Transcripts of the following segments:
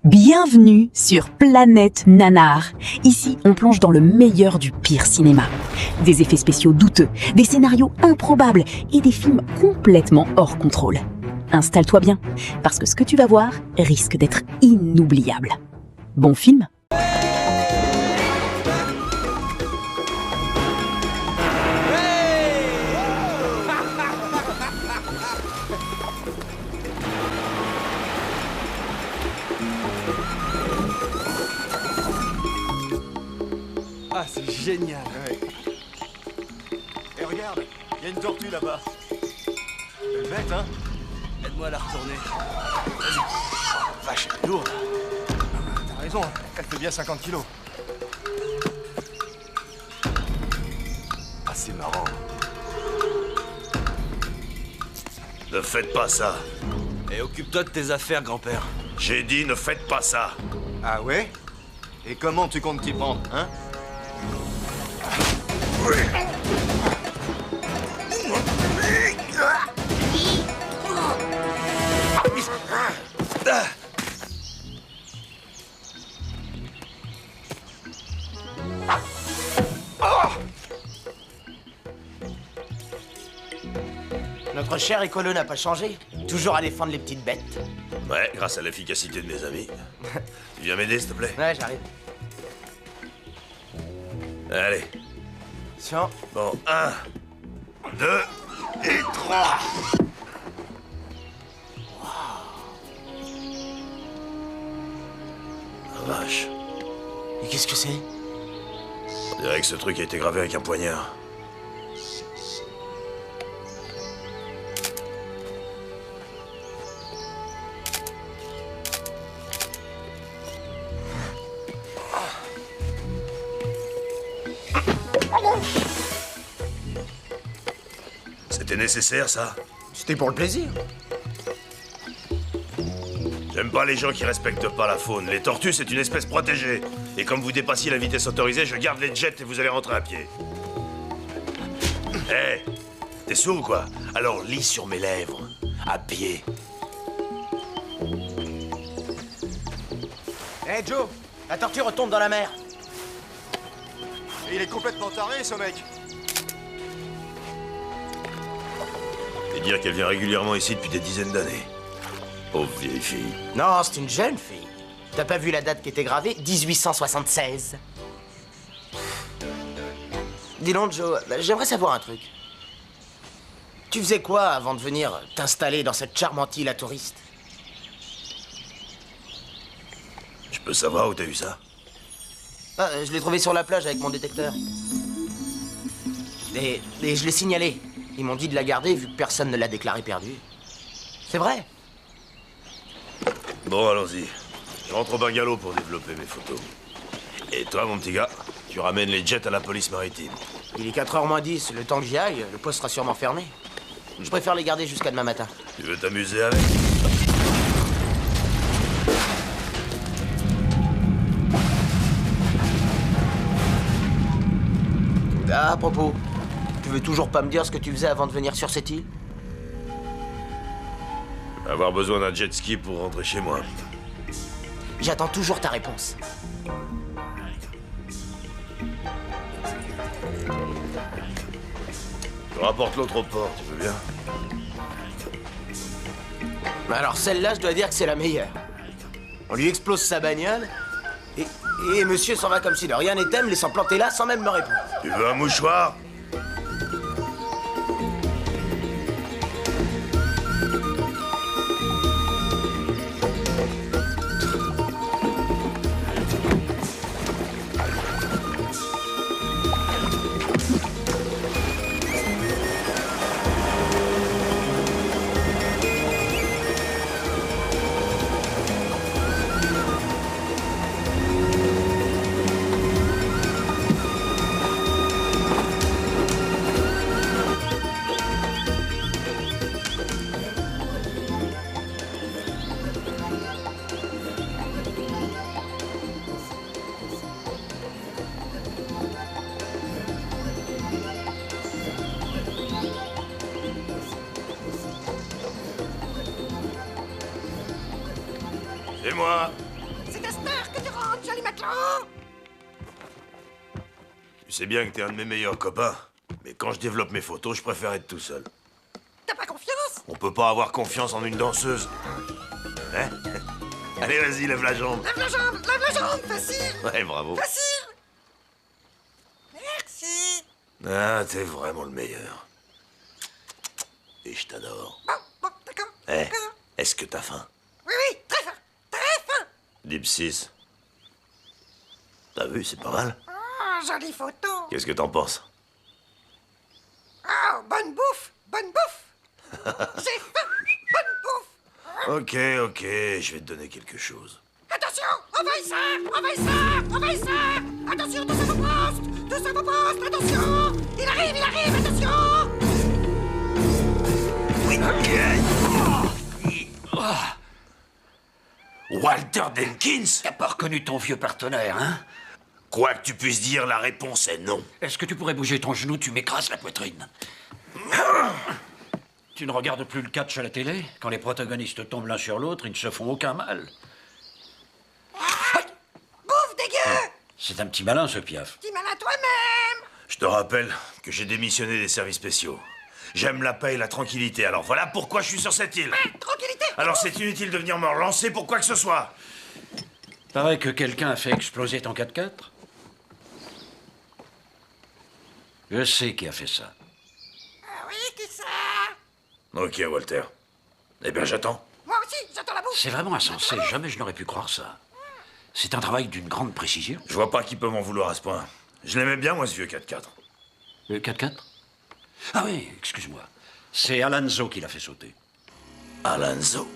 Bienvenue sur Planète Nanar. Ici, on plonge dans le meilleur du pire cinéma. Des effets spéciaux douteux, des scénarios improbables et des films complètement hors contrôle. Installe-toi bien, parce que ce que tu vas voir risque d'être inoubliable. Bon film ? Ah, c'est génial. Ouais. Et regarde, il y a une tortue là-bas. Belle bête, hein? Aide-moi à la retourner. Vache, elle est lourde. T'as raison, elle fait bien 50 kilos. Ah, c'est marrant. Ne faites pas ça. Et occupe-toi de tes affaires, grand-père. J'ai dit ne faites pas ça. Ah ouais? Et comment tu comptes t'y prendre, hein? Notre cher écolo n'a pas changé. Toujours à défendre les petites bêtes. Ouais, grâce à l'efficacité de mes amis. Tu viens m'aider, s'il te plaît? Ouais, j'arrive. Allez. Tiens. Bon, 1, 2 et 3. Oh, vache. Et qu'est-ce que c'est? On dirait que ce truc a été gravé avec un poignard. C'était nécessaire, ça? C'était pour le plaisir. J'aime pas les gens qui respectent pas la faune. Les tortues, c'est une espèce protégée. Et comme vous dépassiez la vitesse autorisée, je garde les jets et vous allez rentrer à pied. Hé, t'es sourd ou quoi? Alors lis sur mes lèvres. À pied. Hé Joe, la tortue retombe dans la mer. Et il est complètement taré, ce mec. Et dire qu'elle vient régulièrement ici depuis des dizaines d'années. Pauvre vieille fille. Non, c'est une jeune fille. T'as pas vu la date qui était gravée? 1876. Dis donc, Joe, j'aimerais savoir un truc. Tu faisais quoi avant de venir t'installer dans cette charmante île à touristes? Je peux savoir où t'as eu ça? Ah, je l'ai trouvé sur la plage avec mon détecteur. Et je l'ai signalé. Ils m'ont dit de la garder vu que personne ne l'a déclaré perdue. C'est vrai. Bon, allons-y. Je rentre au bungalow pour développer mes photos. Et toi, mon petit gars, tu ramènes les jets à la police maritime. Il est 4h moins 10. Le temps que j'y aille, le poste sera sûrement fermé. Je préfère les garder jusqu'à demain matin. Tu veux t'amuser avec? Ah, à propos, tu veux toujours pas me dire ce que tu faisais avant de venir sur cette île? Avoir besoin d'un jet ski pour rentrer chez moi. J'attends toujours ta réponse. Je rapporte l'autre au port, tu veux bien? Alors celle-là, je dois dire que c'est la meilleure. On lui explose sa bagnole, et monsieur s'en va comme si de rien n'était, me laissant planter là sans même me répondre. Tu veux un mouchoir? C'est moi. l'agent! Tu sais bien que t'es un de mes meilleurs copains, mais quand je développe mes photos, je préfère être tout seul. T'as pas confiance? On peut pas avoir confiance en une danseuse. Hein? Allez, vas-y, lève la jambe. Lève la jambe, facile! Ouais, bravo. Facile! Merci! Ah, t'es vraiment le meilleur. Et je t'adore. Bon, d'accord. Eh, D'accord. est-ce que t'as faim? Oui, très fin, très fin! Deep 6. T'as vu, c'est pas mal. Oh, jolie photo! Qu'est-ce que t'en penses? Oh, bonne bouffe! Bonne bouffe! J'ai faim! Bonne bouffe! Ok, je vais te donner quelque chose. Attention! Envahisseur! Attention, tous à vos postes! Attention! Il arrive, attention! Walter Denkins? T'as pas reconnu ton vieux partenaire, hein? Quoi que tu puisses dire, la réponse est non. Est-ce que tu pourrais bouger ton genou? Tu m'écrases la poitrine. Tu ne regardes plus le catch à la télé? Quand les protagonistes tombent l'un sur l'autre, ils ne se font aucun mal. Bouffe dégueu! C'est un petit malin, ce piaf. Dis mal à toi-même! Je te rappelle que j'ai démissionné des services spéciaux. J'aime la paix et la tranquillité, alors voilà pourquoi je suis sur cette île. Tranquillité! Alors c'est inutile de venir me relancer pour quoi que ce soit. Paraît que quelqu'un a fait exploser ton 4x4. Je sais qui a fait ça. Ah oui, qui ça? Ok, Walter. Eh bien, j'attends. Moi aussi, j'attends la bouffe! C'est vraiment insensé. Jamais je n'aurais pu croire ça. C'est un travail d'une grande précision. Je vois pas qui peut m'en vouloir à ce point. Je l'aimais bien, moi, ce vieux 4x4. Le 4x4? Ah oui, excuse-moi. C'est Alonso qui l'a fait sauter. Alonso?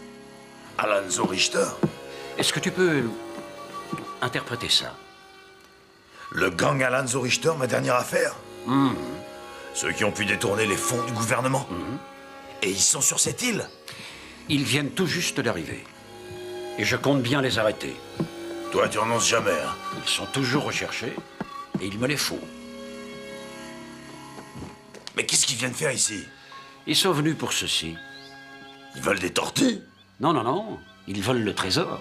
Alonso Richter? Est-ce que tu peux interpréter ça? Le gang Alonso Richter, ma dernière affaire? Ceux qui ont pu détourner les fonds du gouvernement? Et ils sont sur cette île? Ils viennent tout juste d'arriver. Et je compte bien les arrêter. Toi, tu renonces jamais, hein? Ils sont toujours recherchés et il me les faut. Mais qu'est-ce qu'ils viennent faire ici? Ils sont venus pour ceci. Ils veulent des tortues? Non. Ils veulent le trésor.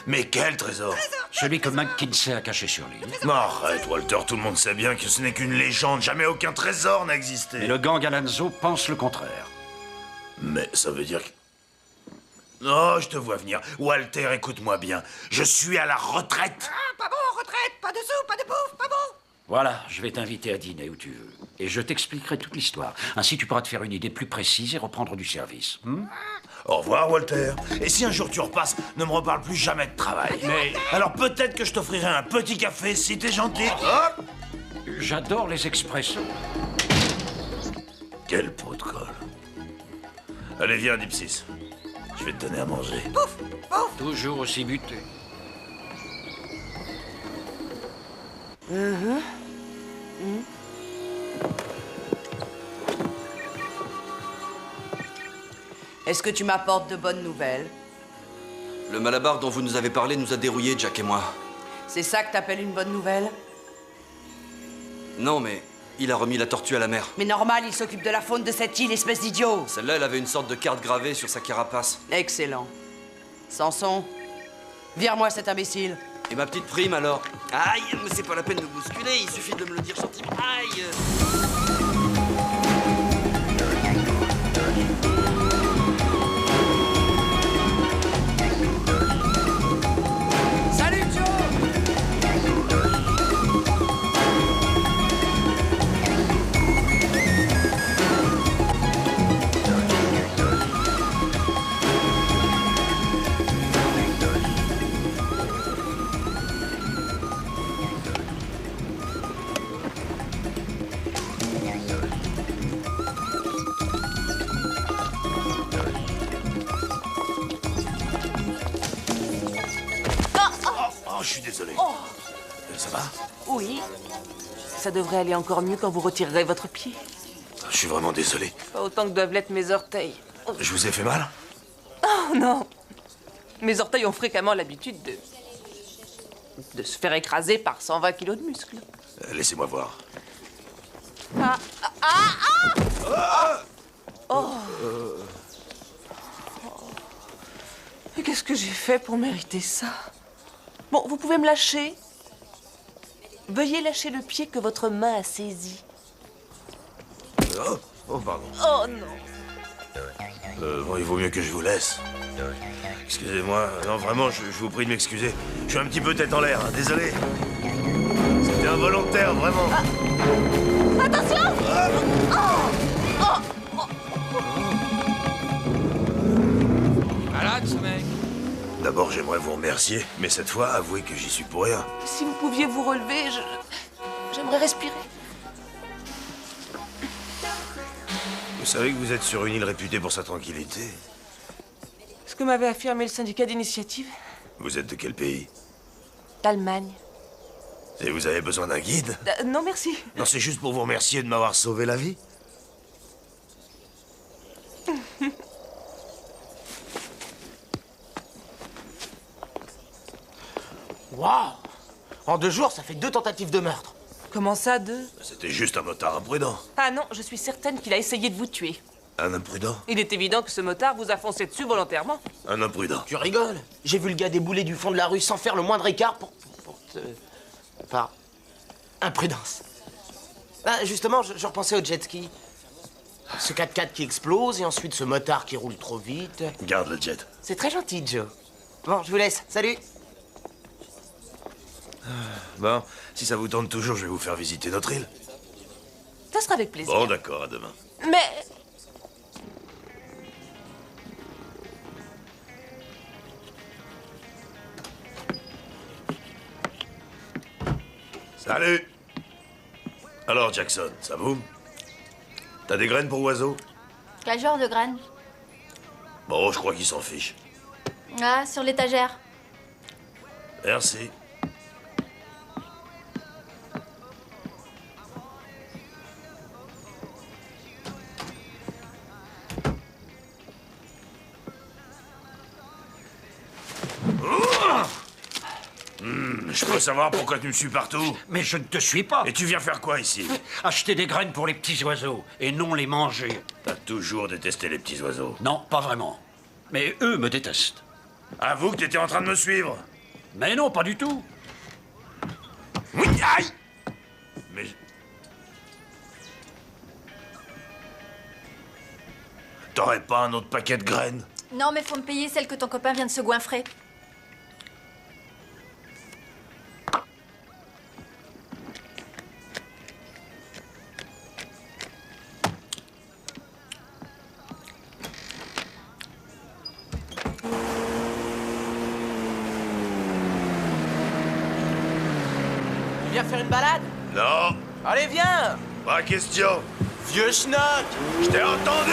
Mais quel trésor? Celui que McKinsey a caché sur l'île. Mais arrête, Walter, tout le monde sait bien que ce n'est qu'une légende. Jamais aucun trésor n'a existé. Mais le gang Alonso pense le contraire. Mais ça veut dire que... Oh, je te vois venir. Walter, écoute-moi bien. Je suis à la retraite. Ah, pas bon, retraite! Pas de sous, pas de bouffe, pas bon! Voilà, je vais t'inviter à dîner où tu veux. Et je t'expliquerai toute l'histoire. Ainsi, tu pourras te faire une idée plus précise et reprendre du service. Au revoir, Walter. Et si un jour tu repasses, ne me reparle plus jamais de travail. Mais Alors peut-être que je t'offrirai un petit café si t'es gentil. Hop! j'adore les expressos. Quel pot de colle. Allez, viens, Deep 6. Je vais te donner à manger. Toujours aussi buté. Est-ce que tu m'apportes de bonnes nouvelles? Le malabar dont vous nous avez parlé nous a dérouillés, Jack et moi. C'est ça que t'appelles une bonne nouvelle? Non, mais il a remis la tortue à la mer. Mais normal, il s'occupe de la faune de cette île, espèce d'idiot! Celle-là, elle avait une sorte de carte gravée sur sa carapace. Excellent. Samson, vire-moi cet imbécile. Et ma petite prime, alors? Aïe, mais c'est pas la peine de me bousculer, il suffit de me le dire gentiment. Aïe! Salut, Joe! Oh, je suis désolé. Ça va? Oui. Ça devrait aller encore mieux quand vous retirerez votre pied. Je suis vraiment désolé. Pas autant que doivent l'être mes orteils. Je vous ai fait mal? Oh non! Mes orteils ont fréquemment l'habitude de se faire écraser par 120 kilos de muscles. Laissez-moi voir. Mais qu'est-ce que j'ai fait pour mériter ça? Bon, vous pouvez me lâcher. Veuillez lâcher le pied que votre main a saisi. Oh, pardon. Oh non. Bon, il vaut mieux que je vous laisse. Excusez-moi. Non, vraiment, je vous prie de m'excuser. Je suis un petit peu tête en l'air, hein, désolé. C'était involontaire, vraiment. Attention! Malade, ce mec. D'abord, j'aimerais vous remercier, mais cette fois, avouez que j'y suis pour rien. Si vous pouviez vous relever, j'aimerais respirer. Vous savez que vous êtes sur une île réputée pour sa tranquillité. Ce que m'avait affirmé le syndicat d'initiative, Vous êtes de quel pays? d'Allemagne. Et vous avez besoin d'un guide? Non, merci. Non, c'est juste pour vous remercier de m'avoir sauvé la vie. Waouh! En 2 jours, ça fait 2 tentatives de meurtre. Comment ça, 2? C'était juste un motard imprudent. Ah non, je suis certaine qu'il a essayé de vous tuer. Un imprudent? Il est évident que ce motard vous a foncé dessus volontairement. Un imprudent. Tu rigoles? J'ai vu le gars débouler du fond de la rue sans faire le moindre écart pour te... Par imprudence. Ah, justement, je repensais au jet ski. Ce 4x4 qui explose et ensuite ce motard qui roule trop vite. Garde le jet. C'est très gentil, Joe. Bon, je vous laisse. Salut! Bon, si ça vous tente toujours, je vais vous faire visiter notre île. Ça sera avec plaisir. Bon, d'accord, à demain. Mais... Salut! Alors, Jackson, ça vous? T'as des graines pour oiseaux? Quel genre de graines? Bon, je crois qu'il s'en fiche. Ah, sur l'étagère. Merci. Je peux savoir pourquoi tu me suis partout? Mais je ne te suis pas. Et tu viens faire quoi ici? Acheter des graines pour les petits oiseaux et non les manger. T'as toujours détesté les petits oiseaux. Non, pas vraiment. Mais eux me détestent. Avoue que t'étais en train de me suivre. Mais non, pas du tout. Oui, aïe! Mais... T'aurais pas un autre paquet de graines? Non, mais faut me payer celle que ton copain vient de se goinfrer. Tu viens faire une balade? Non, Allez, viens! pas question. Vieux schnock! Je t'ai entendu!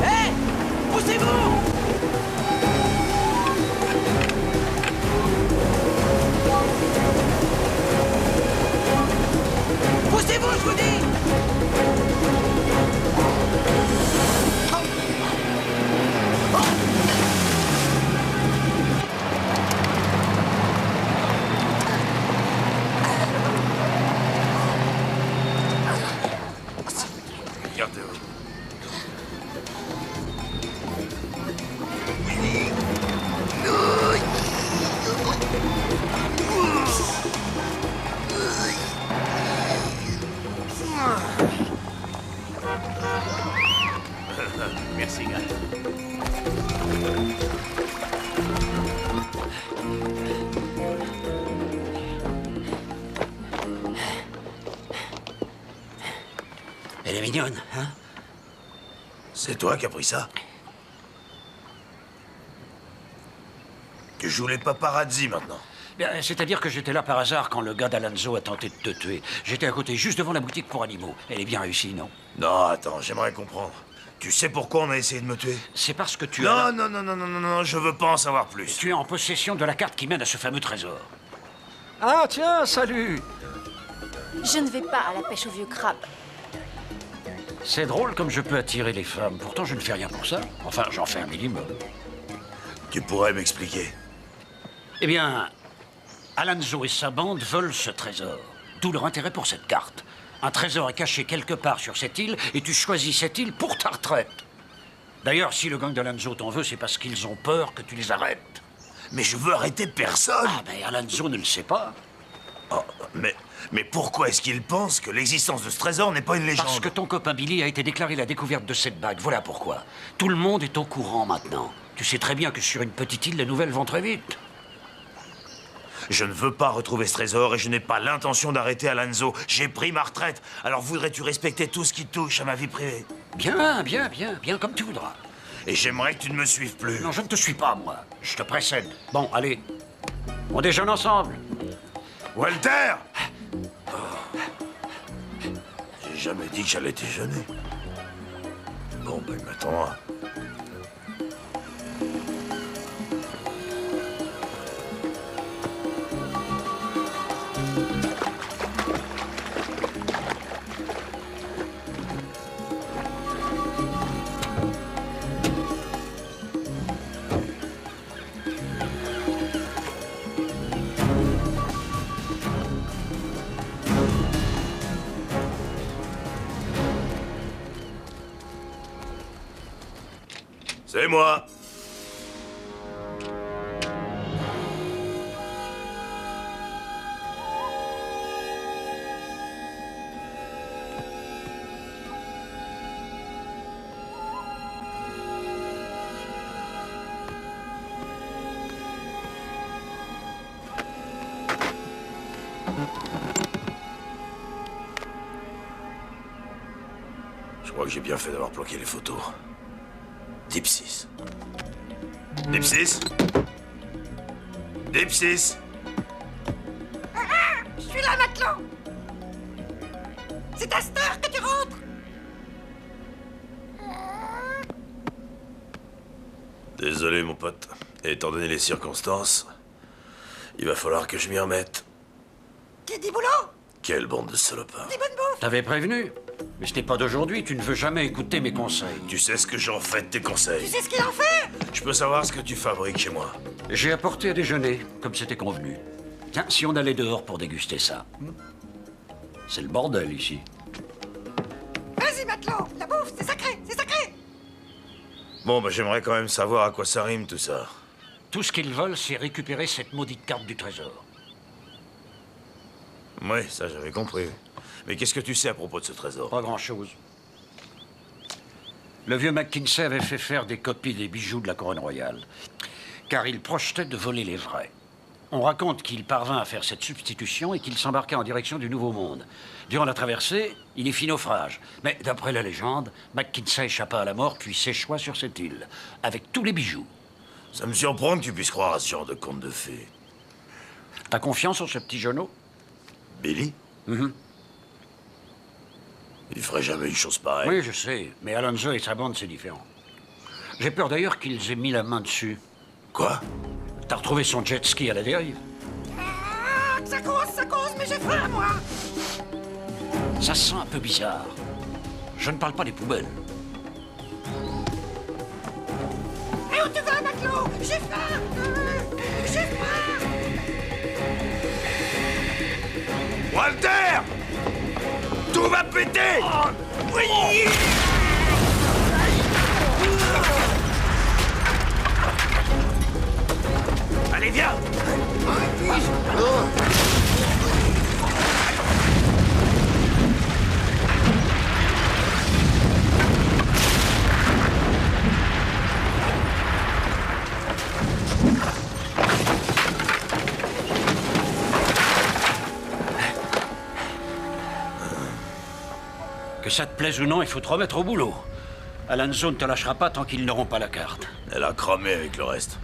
Hé! Poussez-vous! Poussez-vous, je vous dis! Regardez-vous. Merci, gars. Elle est mignonne, hein? C'est toi qui as pris ça? Tu joues les paparazzi maintenant. Bien, c'est-à-dire que j'étais là par hasard quand le gars d'Alonso a tenté de te tuer. J'étais à côté, juste devant la boutique pour animaux. Elle est bien réussie, non? Non, attends, j'aimerais comprendre. Tu sais pourquoi on a essayé de me tuer? C'est parce que tu as... Non, je veux pas en savoir plus. Tu es en possession de la carte qui mène à ce fameux trésor. Ah, tiens, salut! Je ne vais pas à la pêche au vieux crabe. C'est drôle comme je peux attirer les femmes. Pourtant, je ne fais rien pour ça. Enfin, j'en fais un minimum. Tu pourrais m'expliquer? Eh bien, Alonso et sa bande veulent ce trésor. D'où leur intérêt pour cette carte. Un trésor est caché quelque part sur cette île et tu choisis cette île pour ta retraite. D'ailleurs, si le gang d'Alonso t'en veut, c'est parce qu'ils ont peur que tu les arrêtes. Mais je veux arrêter personne. Ah, mais Alonso ne le sait pas. Oh, mais pourquoi est-ce qu'il pense que l'existence de ce trésor n'est pas une légende? Parce que ton copain Billy a été déclaré la découverte de cette bague. Voilà pourquoi. Tout le monde est au courant maintenant. Tu sais très bien que sur une petite île, les nouvelles vont très vite. Je ne veux pas retrouver ce trésor et je n'ai pas l'intention d'arrêter Alonso. J'ai pris ma retraite. Alors voudrais-tu respecter tout ce qui touche à ma vie privée? Bien, comme tu voudras. Et j'aimerais que tu ne me suives plus. Non, je ne te suis pas, moi. Je te précède. Bon, allez. On déjeune ensemble. Walter! J'ai jamais dit que j'allais déjeuner. Bon, ben, il m'attendra. C'est moi. Je crois que j'ai bien fait d'avoir bloqué les photos. Dipsys. Dipsys? Dipsys? Je suis là, matelot. C'est à cette heure que tu rentres. Désolé, mon pote. Et étant donné les circonstances, il va falloir que je m'y remette. Qui dit boulot? Quelle bande de salopards. Dit bonne bouffe. T'avais prévenu. Mais ce n'est pas d'aujourd'hui. Tu ne veux jamais écouter mes conseils. Tu sais ce que j'en fais de tes conseils. Tu sais ce qu'il en fait? Je peux savoir ce que tu fabriques chez moi. J'ai apporté à déjeuner, comme c'était convenu. Tiens, si on allait dehors pour déguster ça. C'est le bordel ici. Vas-y, matelot. La bouffe, c'est sacré, c'est sacré. Bon, bah j'aimerais quand même savoir à quoi ça rime tout ça. Tout ce qu'ils veulent, c'est récupérer cette maudite carte du trésor. Oui, ça j'avais compris. Mais qu'est-ce que tu sais à propos de ce trésor? Pas grand-chose. Le vieux McKinsey avait fait faire des copies des bijoux de la couronne royale, car il projetait de voler les vrais. On raconte qu'il parvint à faire cette substitution et qu'il s'embarqua en direction du Nouveau Monde. Durant la traversée, il y fit naufrage. Mais d'après la légende, McKinsey échappa à la mort puis s'échoua sur cette île, avec tous les bijoux. Ça me surprend que tu puisses croire à ce genre de conte de fées. T'as confiance en ce petit genou? Billy? Il ferait jamais une chose pareille. Oui, je sais. Mais Alonso et sa bande, c'est différent. J'ai peur d'ailleurs qu'ils aient mis la main dessus. Quoi? T'as retrouvé son jet ski à la dérive? Ah, ça cause, mais j'ai faim, moi. Ça sent un peu bizarre. Je ne parle pas des poubelles. Et où tu vas, matelot? J'ai faim. J'ai faim. Walter! Tout va péter! Oui! Allez, viens! Que ça te plaise ou non, il faut te remettre au boulot. Alonso ne te lâchera pas tant qu'ils n'auront pas la carte. Elle a cramé avec le reste.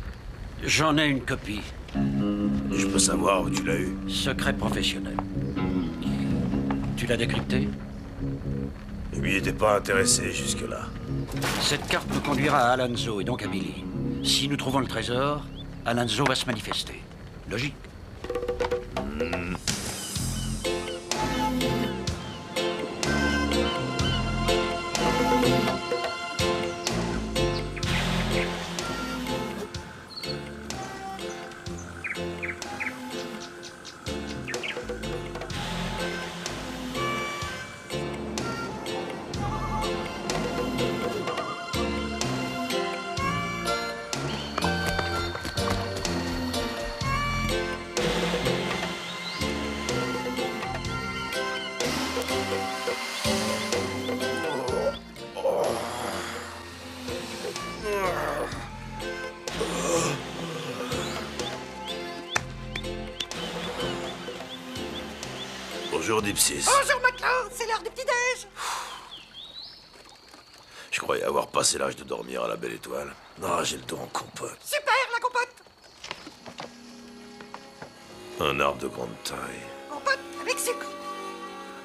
J'en ai une copie. Je peux savoir où tu l'as eu? Secret professionnel. Tu l'as décrypté? Il m'y était pas intéressé jusque-là. Cette carte nous conduira à Alonso et donc à Billy. Si nous trouvons le trésor, Alonso va se manifester. Logique. Bonjour, Dipsys. Bonjour, matelot, c'est l'heure du petit-déj. Je croyais avoir passé l'âge de dormir à la belle étoile. Non, j'ai le dos en compote. Super, la compote. Un arbre de grande taille. Compote avec sucre.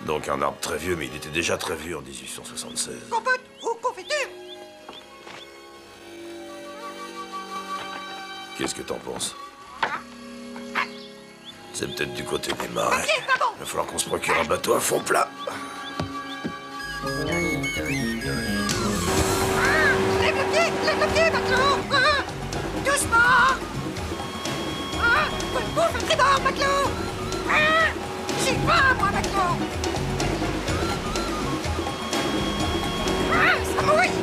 Donc un arbre très vieux, mais il était déjà très vieux en 1876. Compote ou confiture. Qu'est-ce que t'en penses? C'est peut-être du côté des marais. Ok, pas bon. Il va falloir qu'on se procure un bateau à fond plat. Lève le pied, matelot. Doucement. Ouvre le tribord, matelot. J'y vais, moi, matelot. Ça mouille.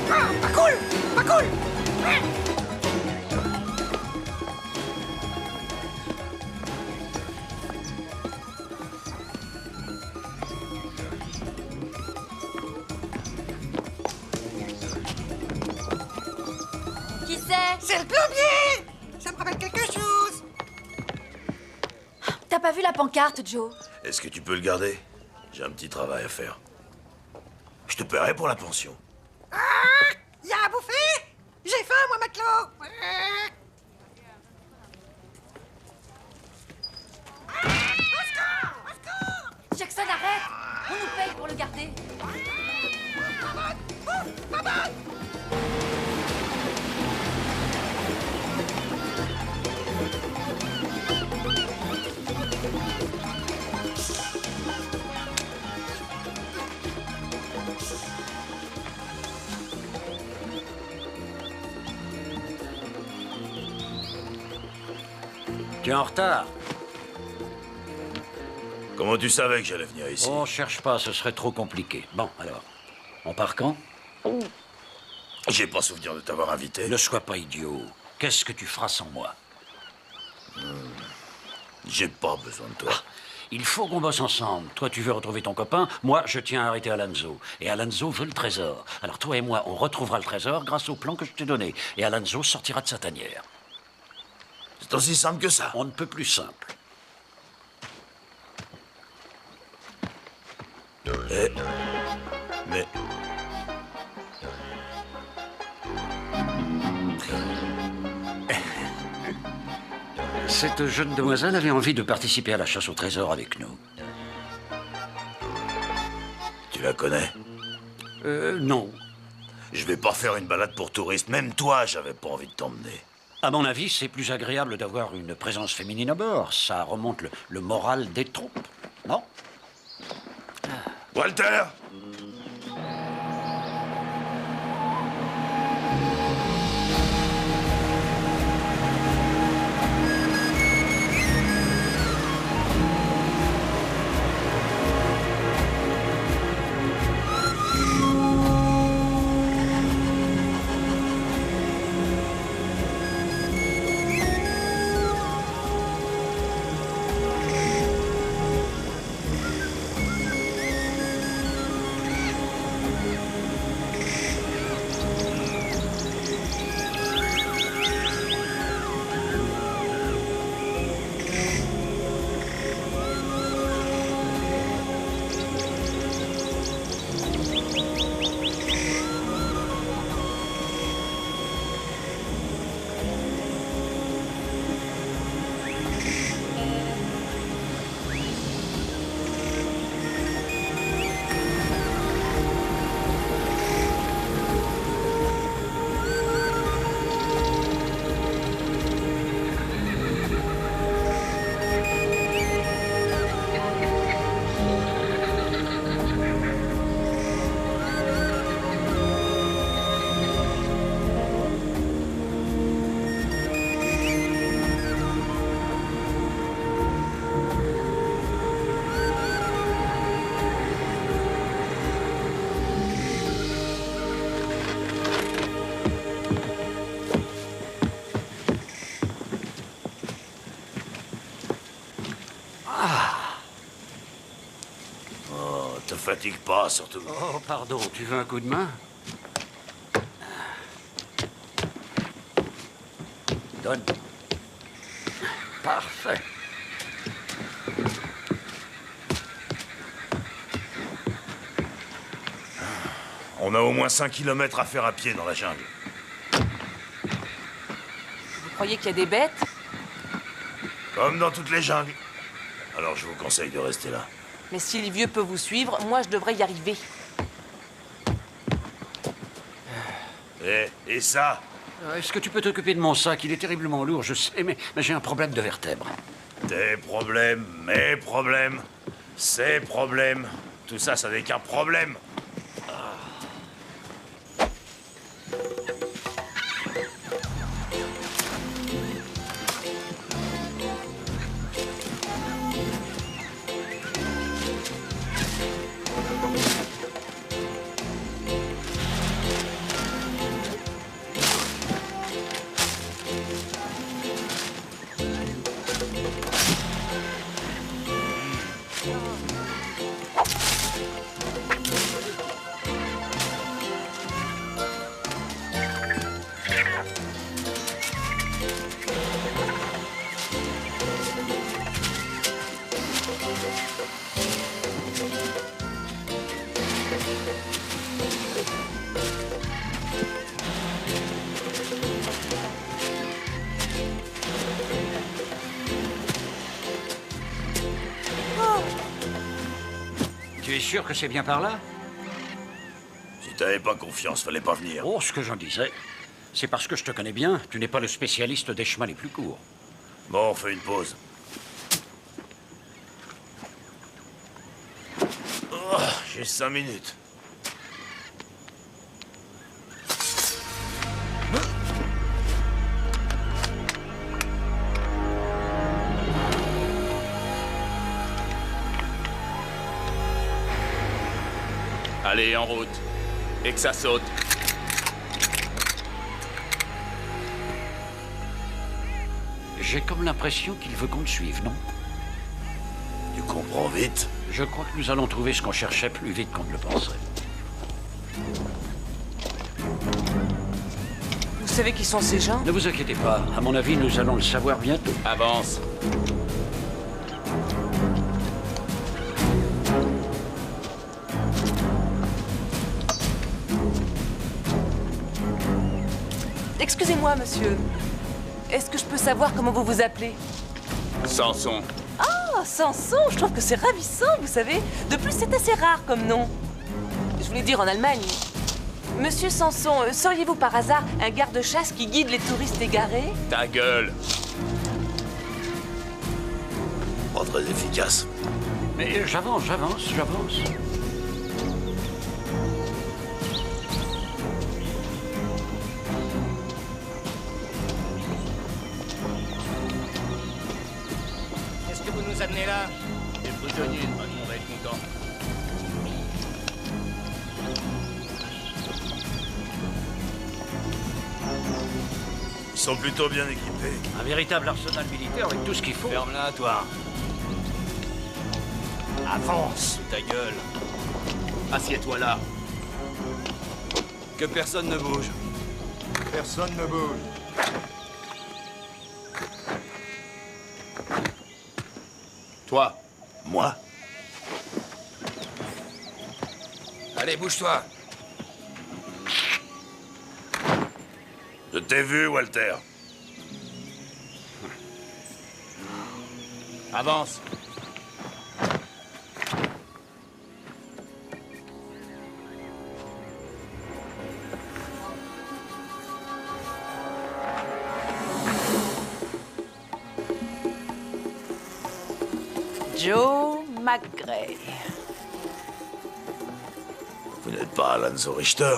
Pas cool, pas cool. Qui c'est? C'est le plombier. Ça me rappelle quelque chose. T'as pas vu la pancarte, Joe? Est-ce que tu peux le garder? J'ai un petit travail à faire. Je te paierai pour la pension. Y a à bouffer? J'ai faim, moi, matelot. Jackson, arrête! On nous paye pour le garder. Tu es en retard. Comment tu savais que j'allais venir ici? On cherche pas, ce serait trop compliqué. Bon, alors, on part quand? J'ai pas souvenir de t'avoir invité. Ne sois pas idiot. Qu'est-ce que tu feras sans moi? J'ai pas besoin de toi. Il faut qu'on bosse ensemble. Toi, tu veux retrouver ton copain. Moi, je tiens à arrêter Alonso. Et Alonso veut le trésor. Alors, toi et moi, on retrouvera le trésor grâce au plan que je t'ai donné. Et Alonso sortira de sa tanière. C'est aussi simple que ça. On ne peut plus simple. Mais... Cette jeune demoiselle avait envie de participer à la chasse au trésor avec nous. Tu la connais? Non. Je vais pas faire une balade pour touristes. Même toi, j'avais pas envie de t'emmener. À mon avis, c'est plus agréable d'avoir une présence féminine à bord. Ça remonte le moral des troupes, non? Walter! Te fatigue pas, surtout. Oh, pardon, tu veux un coup de main? déconne. Parfait. On a au moins 5 kilomètres à faire à pied dans la jungle. Vous croyez qu'il y a des bêtes? Comme dans toutes les jungles. Alors je vous conseille de rester là. Mais si les vieux peuvent vous suivre, moi je devrais y arriver. Et ça? Est-ce que tu peux t'occuper de mon sac? Il est terriblement lourd, je sais, mais j'ai un problème de vertèbre. Tes problèmes, mes problèmes, ses problèmes. Tout ça, ça n'est qu'un problème. Tu es sûr que c'est bien par là? Si t'avais pas confiance, fallait pas venir. Oh, ce que j'en disais. C'est parce que je te connais bien. Tu n'es pas le spécialiste des chemins les plus courts. Bon, on fait une pause. Oh, j'ai 5 minutes. Allez, en route. Et que ça saute. J'ai comme l'impression qu'il veut qu'on le suive, non? Tu comprends vite? Je crois que nous allons trouver ce qu'on cherchait plus vite qu'on ne le pensait. Vous savez qui sont ces gens? Ne vous inquiétez pas. À mon avis, nous allons le savoir bientôt. Avance. Excusez-moi, monsieur. Est-ce que je peux savoir comment vous vous appelez? Samson. Oh, Samson, je trouve que c'est ravissant, vous savez. De plus, c'est assez rare comme nom. Je voulais dire en Allemagne. Monsieur Samson, seriez-vous par hasard un garde-chasse qui guide les touristes égarés? Ta gueule. Pas très efficace. Mais j'avance. Qu'est-ce que vous nous amenez là? Des fruits d'oignon, on va être content. Ils sont plutôt bien équipés. Un véritable arsenal militaire avec tout ce qu'il faut. Ferme-la, toi. Avance, ta gueule. Assieds-toi là. Que personne ne bouge. Personne ne bouge. Toi. Moi? Allez, bouge-toi. Je t'ai vu, Walter. Avance. Joe McGray. Vous n'êtes pas Alan So Richter?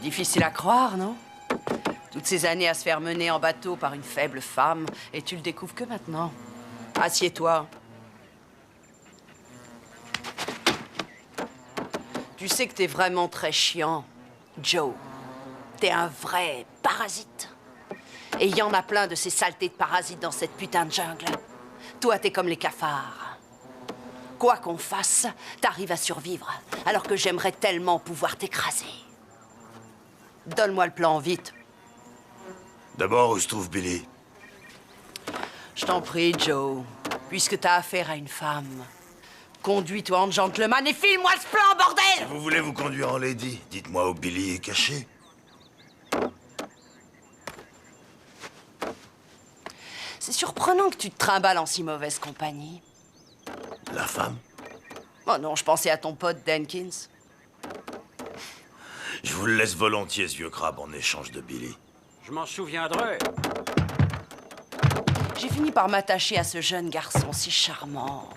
Difficile à croire, non? Toutes ces années à se faire mener en bateau par une faible femme, et tu le découvres que maintenant. Assieds-toi. Tu sais que t'es vraiment très chiant, Joe. T'es un vrai parasite. Et il y en a plein de ces saletés de parasites dans cette putain de jungle. Toi, t'es comme les cafards. Quoi qu'on fasse, t'arrives à survivre, alors que j'aimerais tellement pouvoir t'écraser. Donne-moi le plan, vite. D'abord, où se trouve Billy? Je t'en prie, Joe. Puisque t'as affaire à une femme, conduis-toi en gentleman et file-moi ce plan, bordel! Si vous voulez vous conduire en lady, dites-moi où Billy est caché. C'est surprenant que tu te trimbales en si mauvaise compagnie. La femme? Oh non, je pensais à ton pote Denkins. Je vous le laisse volontiers, ce vieux crabe, en échange de Billy. Je m'en souviendrai. J'ai fini par m'attacher à ce jeune garçon si charmant.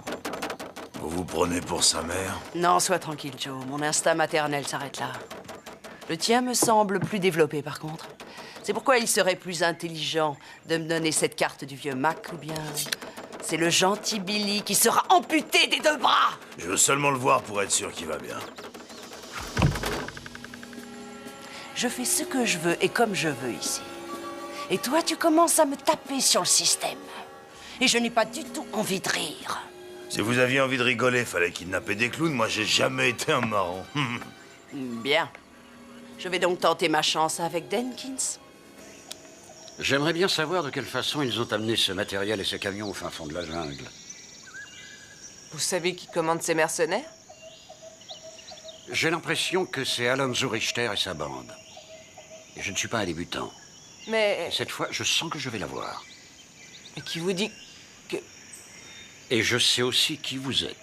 Vous vous prenez pour sa mère? Non, sois tranquille, Joe. Mon instinct maternel s'arrête là. Le tien me semble plus développé, par contre. C'est pourquoi il serait plus intelligent de me donner cette carte du vieux Mac, ou bien... c'est le gentil Billy qui sera amputé des 2 bras! Je veux seulement le voir pour être sûr qu'il va bien. Je fais ce que je veux et comme je veux ici. Et toi, tu commences à me taper sur le système. Et je n'ai pas du tout envie de rire. Si vous aviez envie de rigoler, fallait kidnapper des clowns. Moi, j'ai jamais été un marrant. Bien. Je vais donc tenter ma chance avec Denkins. J'aimerais bien savoir de quelle façon ils ont amené ce matériel et ce camion au fin fond de la jungle. Vous savez qui commande ces mercenaires? J'ai l'impression que c'est Alonso Richter et sa bande. Et je ne suis pas un débutant. Mais... Et cette fois, je sens que je vais l'avoir. Et qui vous dit que... Et je sais aussi qui vous êtes.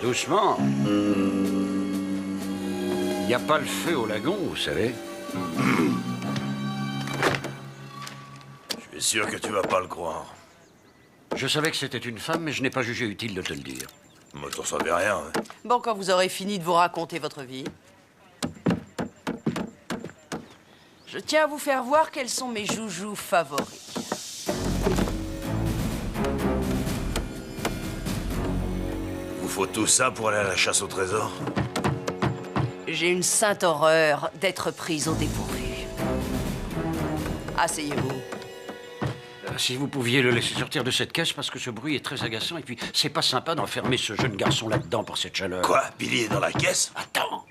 Doucement. Il n'y a pas le feu au lagon, vous savez. Je suis sûr que tu vas pas le croire. Je savais que c'était une femme, mais je n'ai pas jugé utile de te le dire. Moi, t'en savais rien. Hein. Bon, quand vous aurez fini de vous raconter votre vie, je tiens à vous faire voir quels sont mes joujoux favoris. Vous faut tout ça pour aller à la chasse au trésor? J'ai une sainte horreur d'être prise au dépourvu. Asseyez-vous. Si vous pouviez le laisser sortir de cette caisse, parce que ce bruit est très agaçant, et puis c'est pas sympa d'enfermer ce jeune garçon là-dedans pour cette chaleur. Quoi? Billy est dans la caisse? Attends.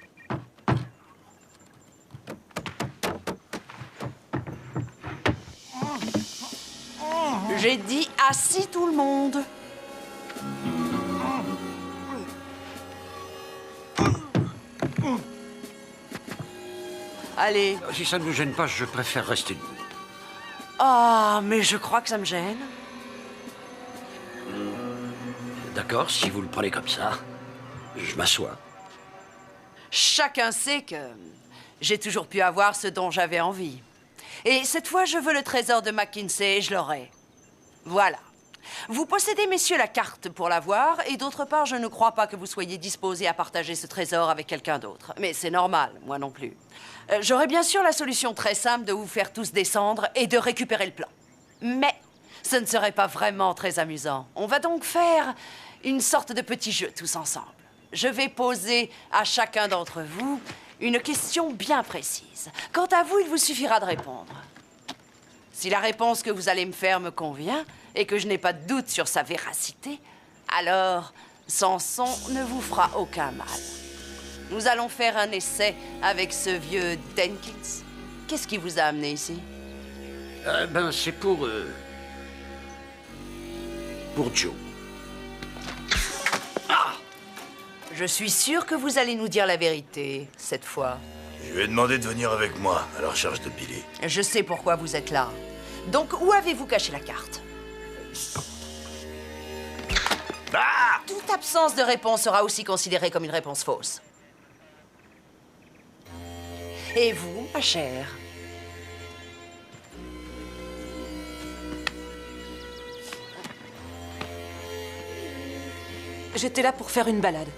J'ai dit assis tout le monde. Allez. Si ça ne vous gêne pas, je préfère rester debout. Ah, mais je crois que ça me gêne. D'accord, si vous le prenez comme ça, je m'assois. Chacun sait que j'ai toujours pu avoir ce dont j'avais envie. Et cette fois, je veux le trésor de McKinsey et je l'aurai. Voilà. Vous possédez, messieurs, la carte pour l'avoir, et d'autre part, je ne crois pas que vous soyez disposés à partager ce trésor avec quelqu'un d'autre. Mais c'est normal, moi non plus. J'aurais bien sûr la solution très simple de vous faire tous descendre et de récupérer le plan. Mais ce ne serait pas vraiment très amusant. On va donc faire une sorte de petit jeu tous ensemble. Je vais poser à chacun d'entre vous une question bien précise. Quant à vous, il vous suffira de répondre. Si la réponse que vous allez me faire me convient et que je n'ai pas de doute sur sa véracité, alors Samson ne vous fera aucun mal. Nous allons faire un essai avec ce vieux Denkins. Qu'est-ce qui vous a amené ici? C'est pour Joe. Ah! Je suis sûre que vous allez nous dire la vérité, cette fois. Je lui ai demandé de venir avec moi à la recherche de Billy. Je sais pourquoi vous êtes là. Donc, où avez-vous caché la carte? Ah! Toute absence de réponse sera aussi considérée comme une réponse fausse. Et vous, ma chère? J'étais là pour faire une balade.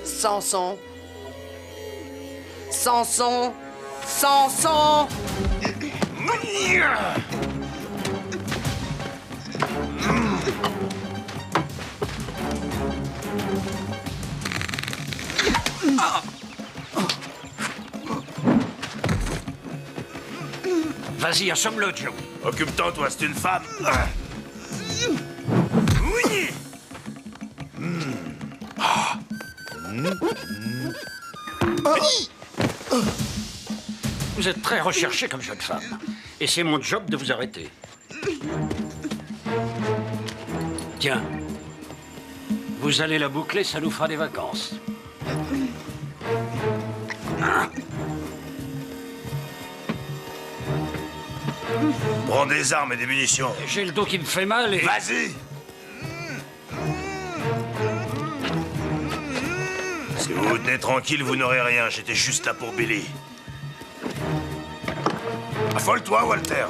Samson. Samson. Samson. Vas-y, assomme-le, Joe. Occupe-toi, toi, c'est une femme. Oui. Vous êtes très recherchée comme jeune femme. Et c'est mon job de vous arrêter. Tiens. Vous allez la boucler, ça nous fera des vacances. Prends des armes et des munitions. J'ai le dos qui me fait mal et... Vas-y. Si vous vous tenez tranquille, vous n'aurez rien. J'étais juste là pour Billy. Affole-toi, Walter.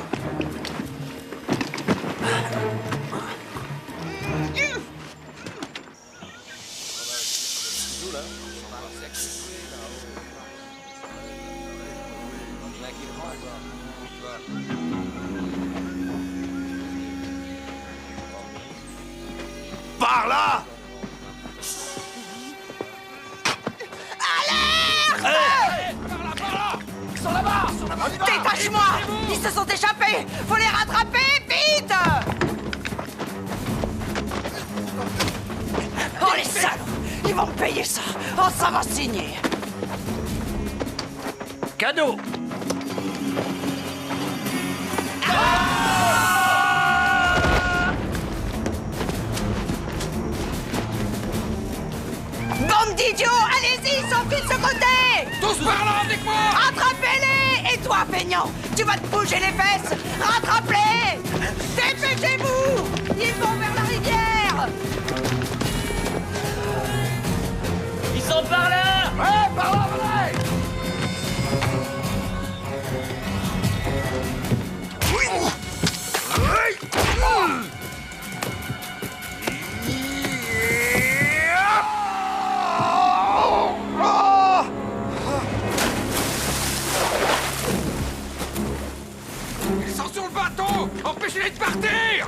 Par là! Détache-moi! Ils se sont échappés! Faut les rattraper, vite! Oh, les salauds! Ils vont me payer ça! Oh, ça va signer! Cadeau! Bande d'idiots! Allez-y, s'enfuient de ce côté! Tous par là avec moi! Attrapez-les! Et toi, feignant, tu vas te bouger les fesses! Rattrape-les! Dépêchez-vous! Ils vont vers la rivière! Ils sont par là! Ouais, par là, venez! Ils sont sur le bateau! Empêchez-les de partir!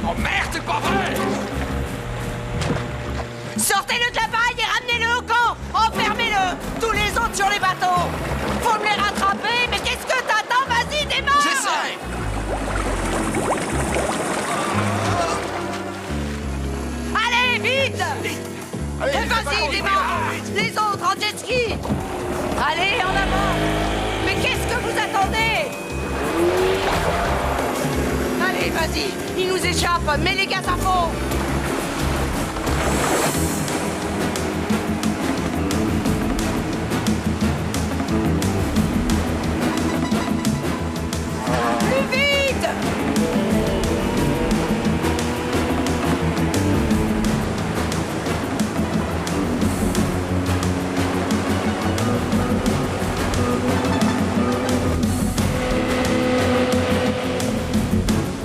Oh merde, c'est pas vrai! Sortez-le de la paille et ramenez-le au camp! Enfermez-le! Tous les autres sur les bateaux! Faut me les rattraper, mais qu'est-ce que t'attends? Vas-y, démarre! J'essaie! Allez, vite! Vas-y, démarre! Les autres en jet ski! Allez, en avant! Mais qu'est-ce que vous attendez? Allez, vas-y! Ils nous échappent! Mets les gaz à fond! Plus vite!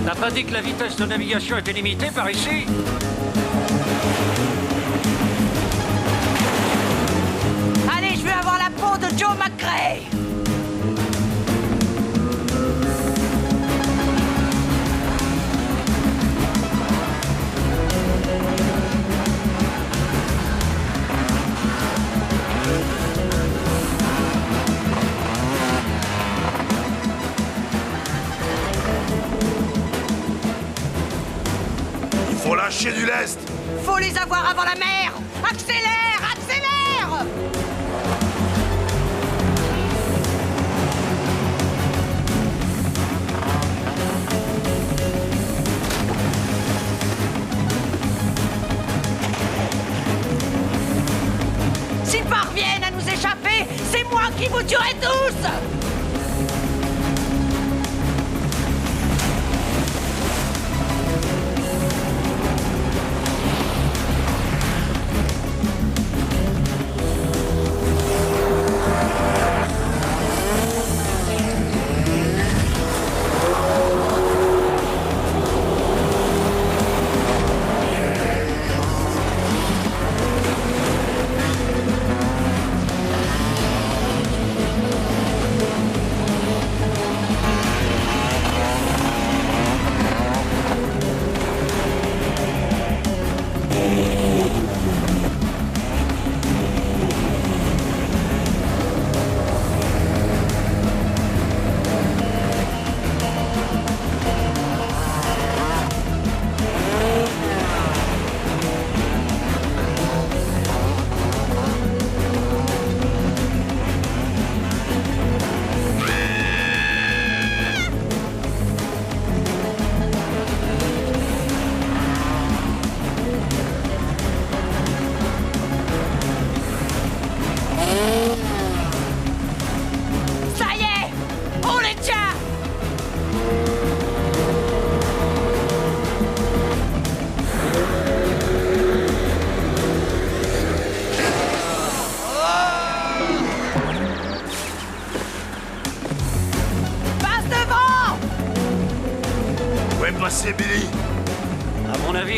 T'as pas dit que la vitesse de navigation était limitée par ici? Allez, je veux avoir la peau de Joe McCray! Il faut lâcher du lest. Faut les avoir avant la mer! Accélère! Accélère! S'ils parviennent à nous échapper, c'est moi qui vous tuerai tous!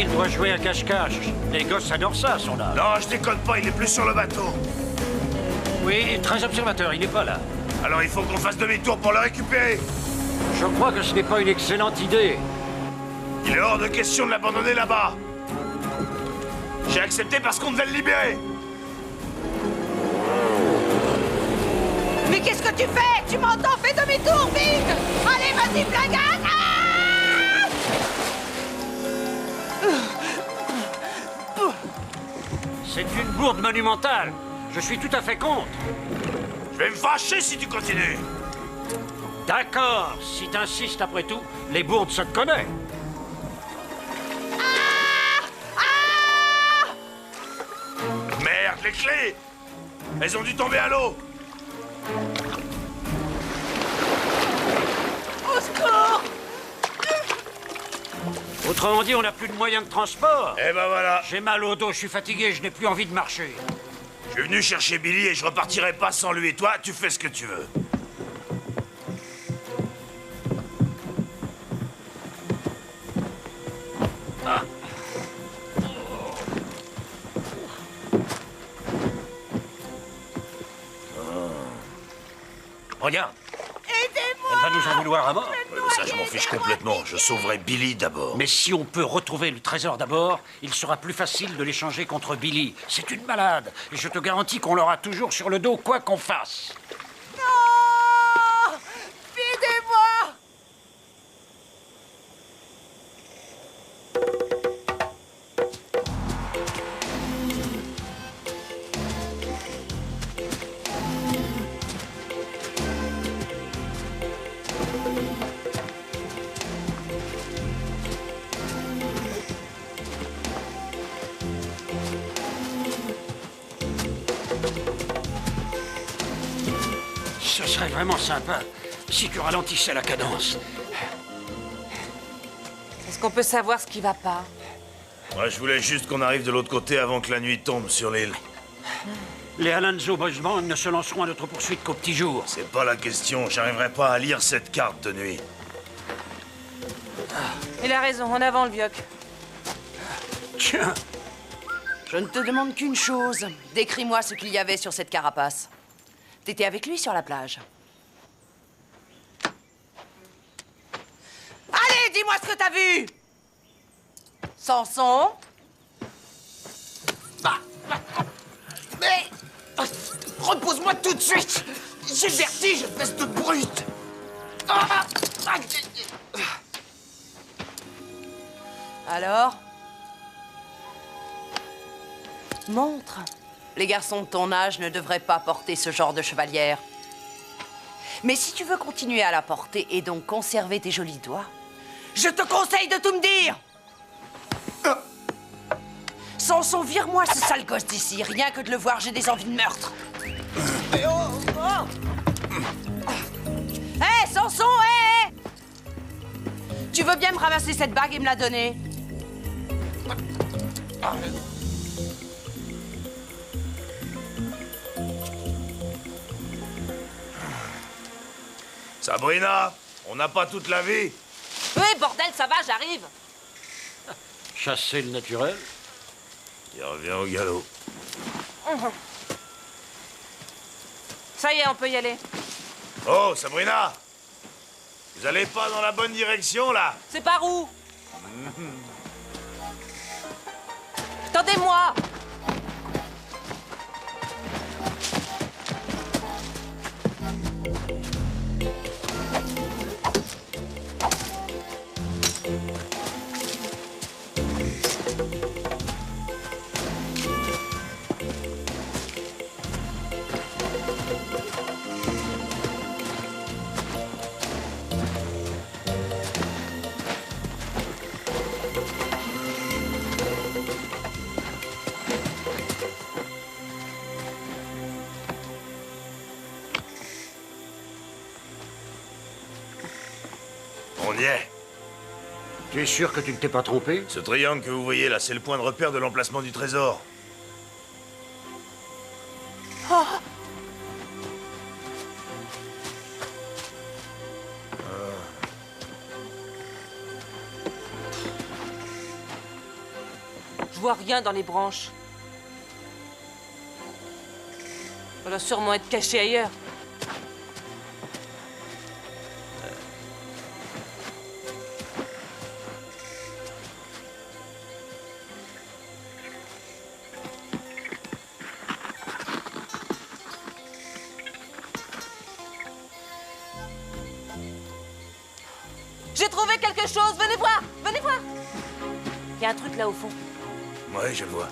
Bill doit jouer à cache-cache. Les gosses adorent ça, son âge. Non, je déconne pas, il est plus sur le bateau. Oui, très observateur, il n'est pas là. Alors il faut qu'on fasse demi-tour pour le récupérer. Je crois que ce n'est pas une excellente idée. Il est hors de question de l'abandonner là-bas. J'ai accepté parce qu'on devait le libérer. Mais qu'est-ce que tu fais? Tu m'entends? Fais demi-tour, vite! Allez, vas-y, Flagane! C'est une bourde monumentale. Je suis tout à fait contre. Je vais me fâcher si tu continues. D'accord, si t'insistes après tout, les bourdes se te connaissent. Merde, les clés! Elles ont dû tomber à l'eau. Au secours! Autrement dit, on n'a plus de moyens de transport. Eh ben voilà. J'ai mal au dos, je suis fatigué, je n'ai plus envie de marcher. Je suis venu chercher Billy et je repartirai pas sans lui. Et toi, tu fais ce que tu veux. Regarde, Aidez-moi! elle va nous en vouloir à mort. Ouais, mais ça, je m'en fiche complètement. Je sauverai Billy d'abord. Mais si on peut retrouver le trésor d'abord, il sera plus facile de l'échanger contre Billy. C'est une malade. Et je te garantis qu'on l'aura toujours sur le dos, quoi qu'on fasse. Non! Aidez-moi! Ce serait vraiment sympa si tu ralentissais la cadence. Est-ce qu'on peut savoir ce qui va pas? Moi, je voulais juste qu'on arrive de l'autre côté avant que la nuit tombe sur l'île. Les Alonso Boys Band ne se lanceront à notre poursuite qu'au petit jour. C'est pas la question. J'arriverai pas à lire cette carte de nuit. Il a raison, en avant le vioc. Tiens, Je ne te demande qu'une chose. Décris-moi ce qu'il y avait sur cette carapace. T'étais avec lui sur la plage. Allez, dis-moi ce que t'as vu! Samson? Mais... repose-moi tout de suite. J'ai le vertige, espèce de brute. Alors? Montre. Les garçons de ton âge ne devraient pas porter ce genre de chevalière. Mais si tu veux continuer à la porter et donc conserver tes jolis doigts, je te conseille de tout me dire. Samson, vire-moi ce sale gosse d'ici. Rien que de le voir, j'ai des envies de meurtre. Hé, Samson, hé! Tu veux bien me ramasser cette bague et me la donner? Sabrina, on n'a pas toute la vie. Oui, bordel, ça va, j'arrive. chasser le naturel. Il revient au galop. Ça y est, on peut y aller. Oh, Sabrina! Vous allez pas dans la bonne direction, là? C'est par où? Attendez-moi! On y est. Tu es sûr que tu ne t'es pas trompé? Ce triangle que vous voyez là, c'est le point de repère de l'emplacement du trésor. vois rien dans les branches. Elle doit sûrement être cachée ailleurs. J'ai trouvé quelque chose, venez voir, venez voir. Il y a un truc là au fond. Ouais, je le vois.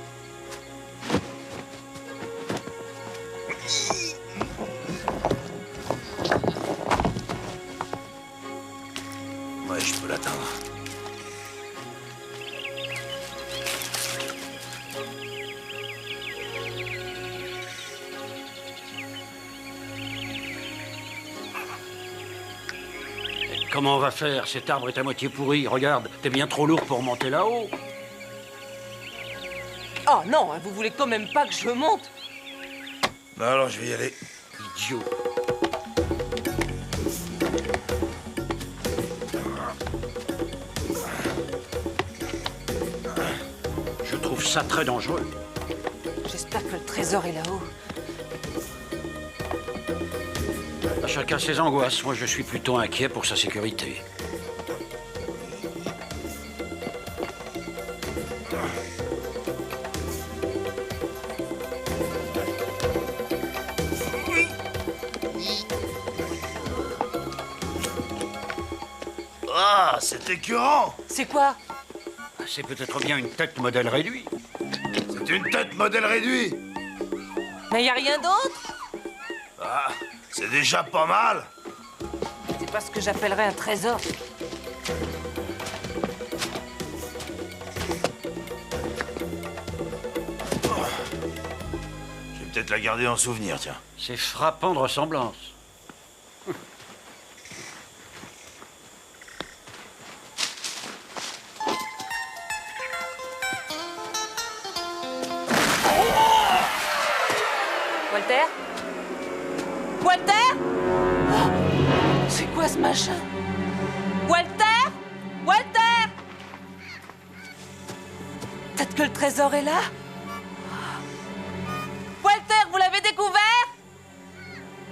Ouais, je peux l'atteindre. Comment on va faire? Cet arbre est à moitié pourri. Regarde, t'es bien trop lourd pour monter là-haut. Oh non, vous voulez quand même pas que je monte? Non, alors je vais y aller. Idiot. Je trouve ça très dangereux. J'espère que le trésor est là-haut. À chacun ses angoisses. Moi, je suis plutôt inquiet pour sa sécurité. Ah, c'est écœurant! C'est quoi? C'est peut-être bien une tête modèle réduit. C'est une tête modèle réduit! Mais y a rien d'autre? Ah, c'est déjà pas mal! C'est pas ce que j'appellerais un trésor. Je vais peut-être la garder en souvenir, tiens. C'est frappant de ressemblance. Walter? Walter? Oh, c'est quoi ce machin? Walter? Walter? Peut-être que le trésor est là? Walter, vous l'avez découvert?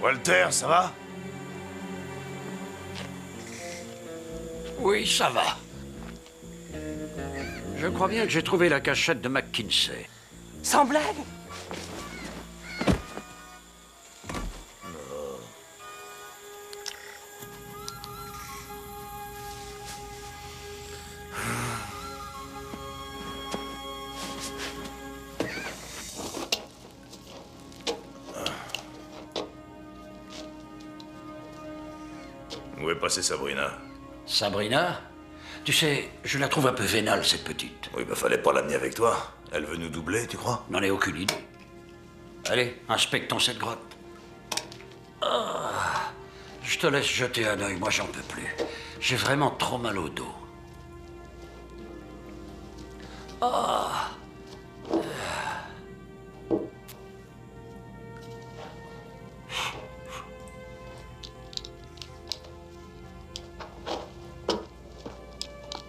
Walter, ça va? Oui, ça va. Je crois bien que j'ai trouvé la cachette de McKinsey. Sans blague? Où est passée Sabrina? Sabrina? Tu sais, je la trouve un peu vénale, cette petite. Oui, bah fallait pas l'amener avec toi. Elle veut nous doubler, tu crois? N'en ai aucune idée. Allez, inspectons cette grotte. Ah, je te laisse jeter un œil, moi j'en peux plus. J'ai vraiment trop mal au dos. Ah.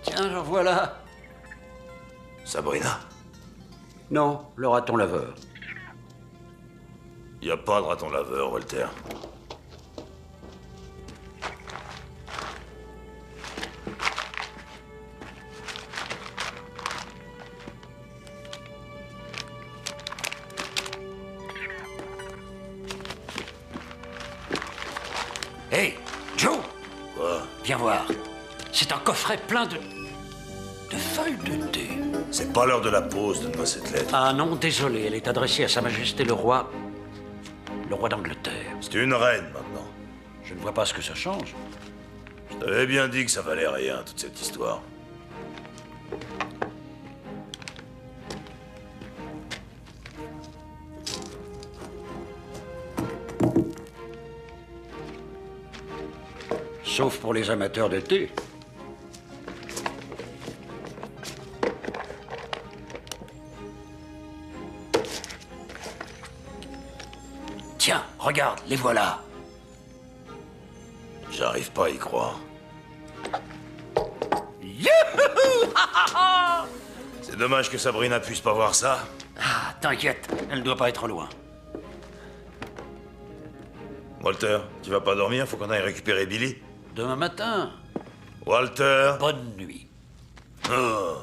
Tiens, j'en voilà. Sabrina? Non, le raton laveur. Y a pas de raton laveur, Walter. Hé, Joe! Quoi? Viens voir. C'est un coffret plein de feuilles de thé. C'est pas l'heure de la pause, donne-moi cette lettre. Ah non, désolé, elle est adressée à Sa Majesté le roi d'Angleterre. C'est une reine, maintenant. Je ne vois pas ce que ça change. Je t'avais bien dit que ça valait rien, toute cette histoire. Sauf pour les amateurs de thé. Tiens, regarde, les voilà. J'arrive pas à y croire. Youhou! C'est dommage que Sabrina puisse pas voir ça. Ah, t'inquiète, elle doit pas être loin. Walter, tu vas pas dormir? Faut qu'on aille récupérer Billy. Demain matin. Walter! Bonne nuit. Oh.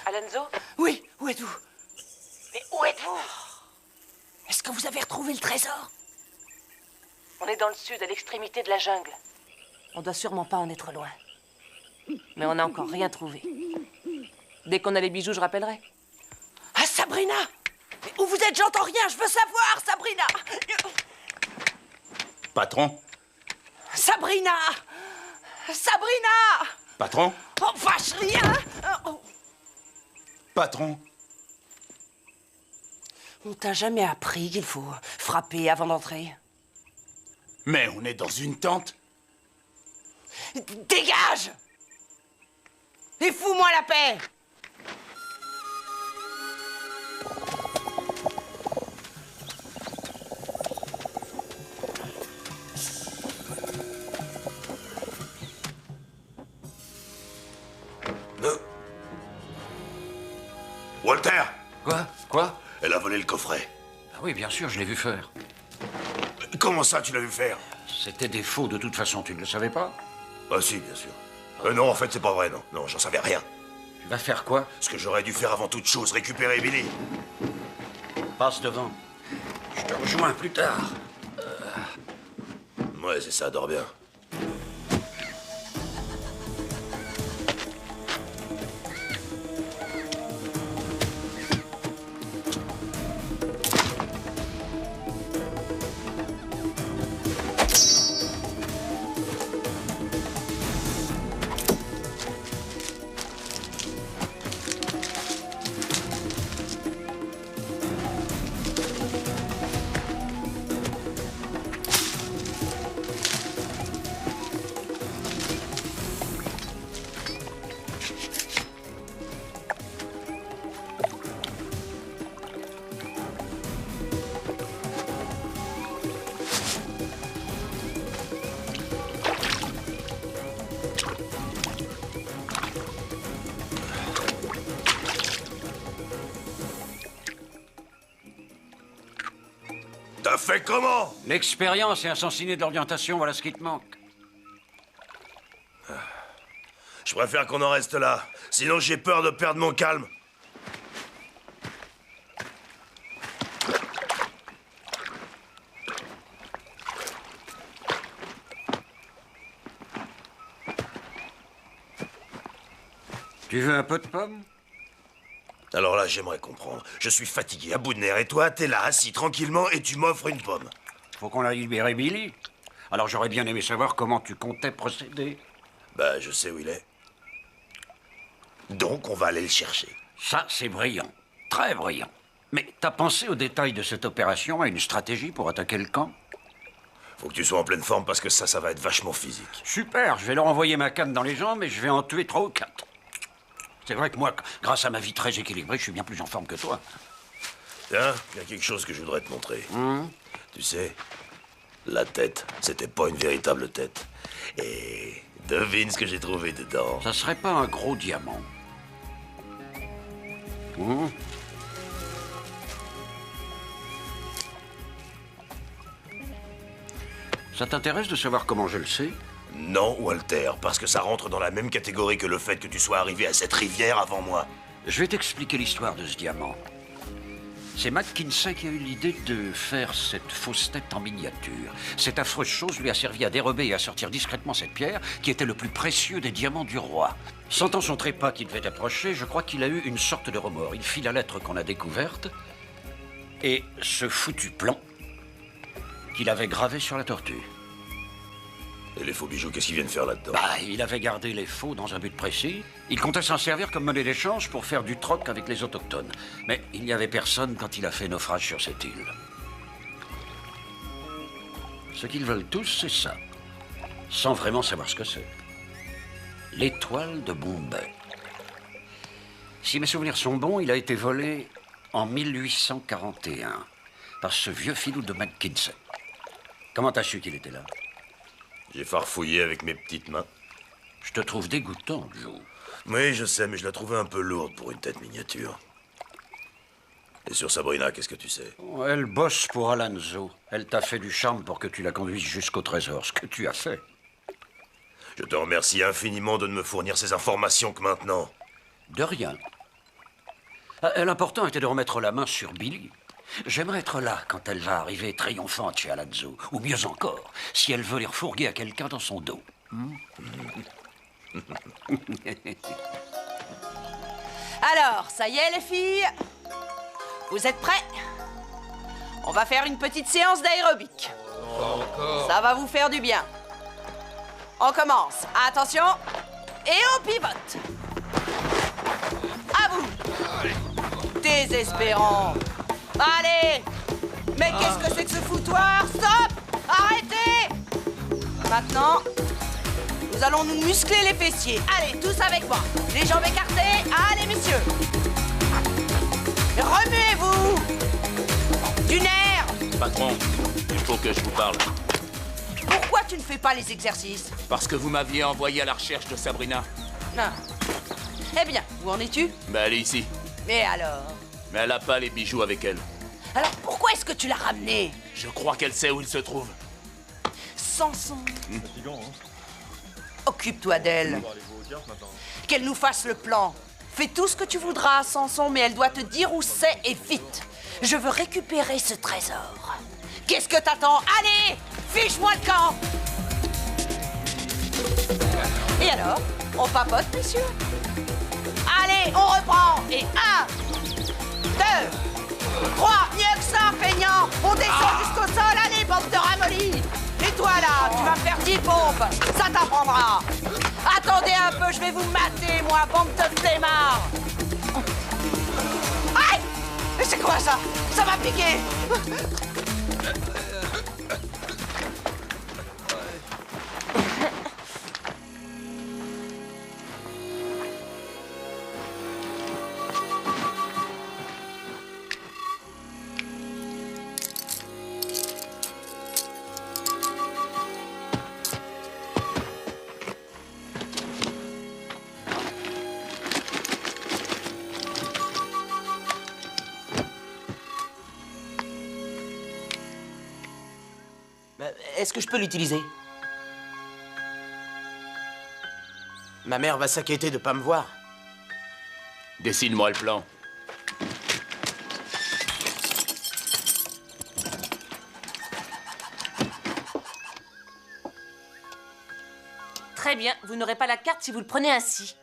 Alonso? Oui, où êtes-vous? Mais où êtes-vous? Est-ce que vous avez retrouvé le trésor? On est dans le sud, à l'extrémité de la jungle. On doit sûrement pas en être loin. Mais on n'a encore rien trouvé. Dès qu'on a les bijoux, je rappellerai. Ah, Sabrina! Mais où vous êtes? J'entends rien, je veux savoir, Sabrina! Patron? Sabrina! Sabrina! Patron? Oh, vache, rien! Oh. Patron? On t'a jamais appris qu'il faut frapper avant d'entrer? Mais on est dans une tente. Dégage! Et fous-moi la paix! Walter! Quoi? Elle a volé le coffret. Ah oui, bien sûr, je l'ai vu faire. Comment ça, tu l'as vu faire? C'était des faux de toute façon, tu ne le savais pas? Ah si, bien sûr. Non, en fait, c'est pas vrai, non. Non, j'en savais rien. Tu vas faire quoi? Ce que j'aurais dû faire avant toute chose, récupérer Billy. Passe devant. Je te rejoins plus tard. Ouais, c'est ça, dors bien. T'as fait comment? L'expérience et un sens inné de l'orientation, voilà ce qui te manque. Je préfère qu'on en reste là. Sinon, j'ai peur de perdre mon calme. Tu veux un peu de pomme? Alors là, j'aimerais comprendre. Je suis fatigué, à bout de nerfs, et toi, t'es là, assis tranquillement, et tu m'offres une pomme. Faut qu'on aille libérer Billy. Alors j'aurais bien aimé savoir comment tu comptais procéder. Bah, je sais où il est. Donc, on va aller le chercher. Ça, c'est brillant. Très brillant. Mais t'as pensé aux détails de cette opération, à une stratégie pour attaquer le camp? Faut que tu sois en pleine forme, parce que ça va être vachement physique. Super, je vais leur envoyer ma canne dans les jambes et je vais en tuer 3 ou 4. C'est vrai que moi, grâce à ma vie très équilibrée, je suis bien plus en forme que toi. Tiens, il y a quelque chose que je voudrais te montrer. Tu sais, la tête, c'était pas une véritable tête. Et devine ce que j'ai trouvé dedans. Ça serait pas un gros diamant? Ça t'intéresse de savoir comment je le sais? Non, Walter, parce que ça rentre dans la même catégorie que le fait que tu sois arrivé à cette rivière avant moi. Je vais t'expliquer l'histoire de ce diamant. C'est McKinsey qui a eu l'idée de faire cette fausse tête en miniature. Cette affreuse chose lui a servi à dérober et à sortir discrètement cette pierre qui était le plus précieux des diamants du roi. Sentant son trépas qui devait approcher, je crois qu'il a eu une sorte de remords. Il fit la lettre qu'on a découverte et ce foutu plan qu'il avait gravé sur la tortue. Et les faux bijoux, qu'est-ce qu'ils viennent faire là-dedans? Bah, il avait gardé les faux dans un but précis. Il comptait s'en servir comme monnaie d'échange pour faire du troc avec les autochtones. Mais il n'y avait personne quand il a fait naufrage sur cette île. Ce qu'ils veulent tous, c'est ça. Sans vraiment savoir ce que c'est. L'étoile de Bombay. Si mes souvenirs sont bons, il a été volé en 1841 par ce vieux filou de McKinsey. Comment t'as su qu'il était là? J'ai farfouillé avec mes petites mains. Je te trouve dégoûtant, Joe. Oui, je sais, mais je la trouvais un peu lourde pour une tête miniature. Et sur Sabrina, qu'est-ce que tu sais? Elle bosse pour Alonso. Elle t'a fait du charme pour que tu la conduises jusqu'au trésor, ce que tu as fait. Je te remercie infiniment de ne me fournir ces informations que maintenant. De rien. L'important était de remettre la main sur Billy. J'aimerais être là quand elle va arriver triomphante chez Alonso. Ou mieux encore, si elle veut les refourguer à quelqu'un dans son dos. Alors, ça y est les filles? Vous êtes prêts? On va faire une petite séance d'aérobic. Ça va vous faire du bien. On commence. Attention. Et on pivote. À vous. Désespérant. Allez. Mais qu'est-ce que c'est que ce foutoir? Stop. Arrêtez. Maintenant, nous allons nous muscler les fessiers. Allez, tous avec moi. Les jambes écartées. Allez, messieurs. Remuez-vous. Du nerf. Patron, il faut que je vous parle. Pourquoi tu ne fais pas les exercices? Parce que vous m'aviez envoyé à la recherche de Sabrina. Non. Eh bien, où en es-tu? Ben, elle est ici. Mais alors? Mais elle a pas les bijoux avec elle. Alors pourquoi est-ce que tu l'as ramenée? Je crois qu'elle sait où il se trouve. Samson. Occupe-toi d'elle. Qu'elle nous fasse le plan. Fais tout ce que tu voudras, Samson, mais elle doit te dire où c'est et vite. Je veux récupérer ce trésor. Qu'est-ce que t'attends? Allez, fiche-moi le camp. Et alors, on papote, messieurs? Allez, on reprend. Et 1, 2, 3, mieux que ça, feignant. On descend jusqu'au sol. Allez, bande de ramollis. Et toi, là, tu vas faire 10 pompes. Ça t'apprendra. Attendez un peu, je vais vous mater, moi, bande de flemmards. Aïe! Mais c'est quoi, ça? Ça m'a piqué. Est-ce que je peux l'utiliser? Ma mère va s'inquiéter de pas me voir. Dessine-moi le plan. Très bien, vous n'aurez pas la carte si vous le prenez ainsi.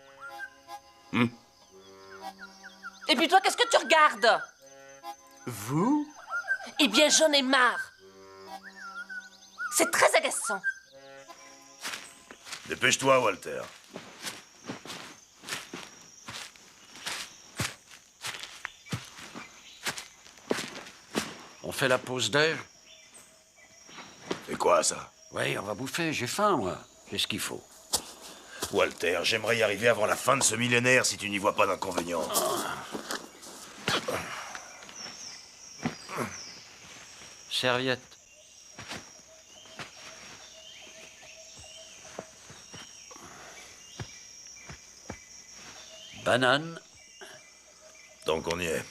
Et puis toi, qu'est-ce que tu regardes? Vous? Eh bien, j'en ai marre. C'est très agaçant. Dépêche-toi, Walter. On fait la pause déj? C'est quoi, ça? Oui, on va bouffer, j'ai faim, moi. J'ai ce qu'il faut. Walter, j'aimerais y arriver avant la fin de ce millénaire si tu n'y vois pas d'inconvénient. Serviette. Banane. Donc on y est.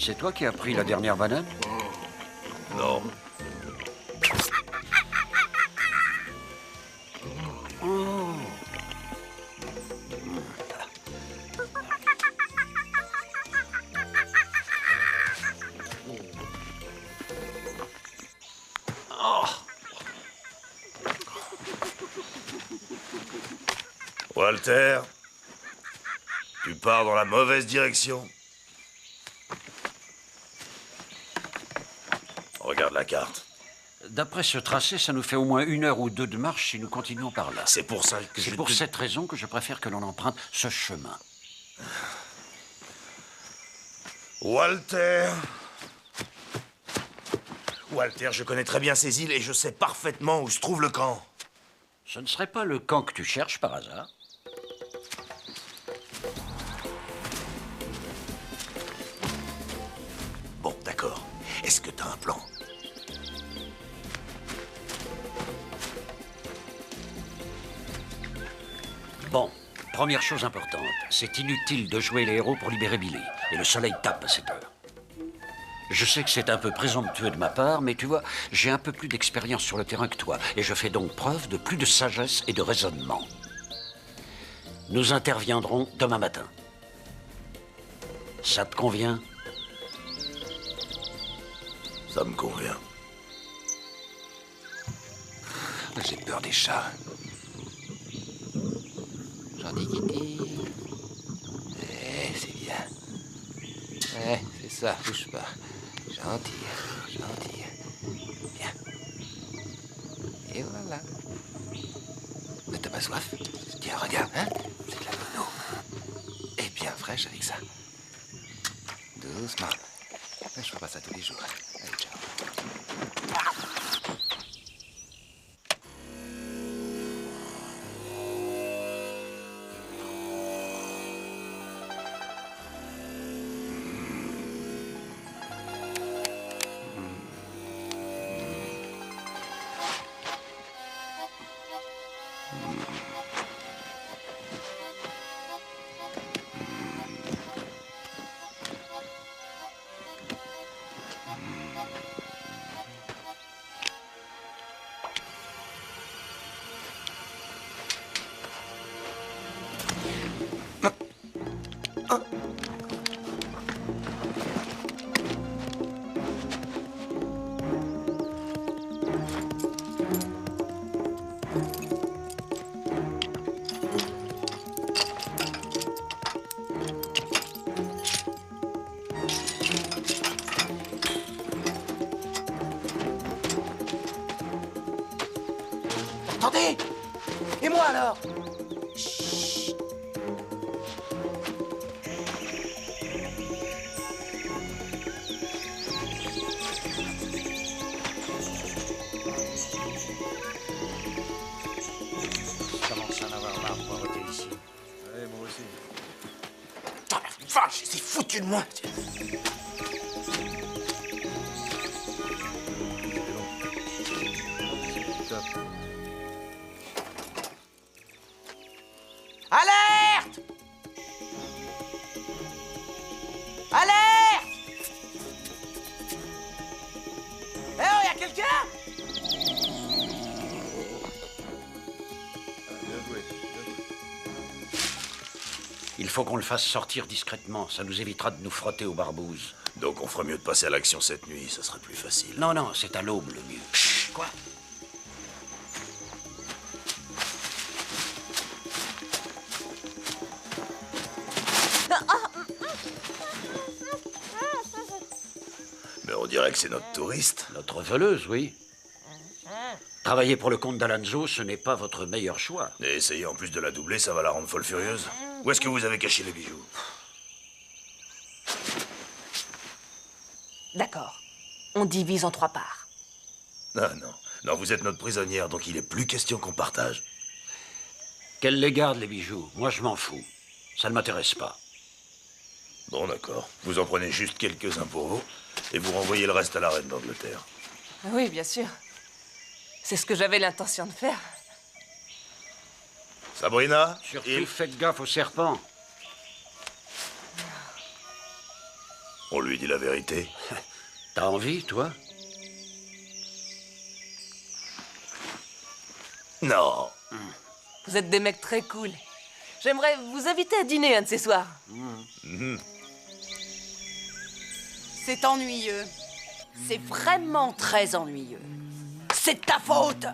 C'est toi qui as pris la dernière banane? Non. Oh. Walter, tu pars dans la mauvaise direction. Regarde la carte. D'après ce tracé, ça nous fait au moins 1 heure ou 2 de marche si nous continuons par là. C'est pour ça que C'est pour cette raison que je préfère que l'on emprunte ce chemin. Walter. Walter, je connais très bien ces îles et je sais parfaitement où se trouve le camp. Ce ne serait pas le camp que tu cherches par hasard? Bon, d'accord. Est-ce que t'as un plan? Bon, première chose importante, c'est inutile de jouer les héros pour libérer Billy. Et le soleil tape à cette heure. Je sais que c'est un peu présomptueux de ma part, mais tu vois, j'ai un peu plus d'expérience sur le terrain que toi, et je fais donc preuve de plus de sagesse et de raisonnement. Nous interviendrons demain matin. Ça te convient? Ça me convient. J'ai peur des chats. Gentil Kitty. C'est bien. C'est ça, bouge pas. Gentil. Bien. Et voilà. Mais t'as pas soif? Tiens, regarde, hein? C'est de la mono. Et bien fraîche avec ça. Doucement. Je ferai pas ça tous les jours. Allez, ciao. Attendez! Et moi alors? Chut. Je commence à en avoir marre pour arrêter ici. Ouais, moi aussi. Putain, la vache, c'est foutu de moi! Alerte! Alerte! Eh oh, y'a quelqu'un? Bien joué. Il faut qu'on le fasse sortir discrètement. Ça nous évitera de nous frotter aux barbouzes. Donc on ferait mieux de passer à l'action cette nuit, ça serait plus facile. Non, c'est à l'aube le mieux. Quoi? Mais on dirait que c'est notre touriste. Notre voleuse, oui. Travailler pour le compte d'Alonso, ce n'est pas votre meilleur choix. Et essayer en plus de la doubler, ça va la rendre folle furieuse. Où est-ce que vous avez caché les bijoux? D'accord. On divise en 3 parts. Ah non, vous êtes notre prisonnière, donc il est plus question qu'on partage. Qu'elle les garde, les bijoux. Moi, je m'en fous. Ça ne m'intéresse pas. Bon, d'accord. Vous en prenez juste quelques-uns pour vous, et vous renvoyez le reste à la reine d'Angleterre. Oui, bien sûr. C'est ce que j'avais l'intention de faire. Sabrina? Surtout, faites gaffe aux serpents. On lui dit la vérité. T'as envie, toi? Non. Vous êtes des mecs très cool. J'aimerais vous inviter à dîner un de ces soirs. C'est ennuyeux. C'est vraiment très ennuyeux. C'est de ta faute.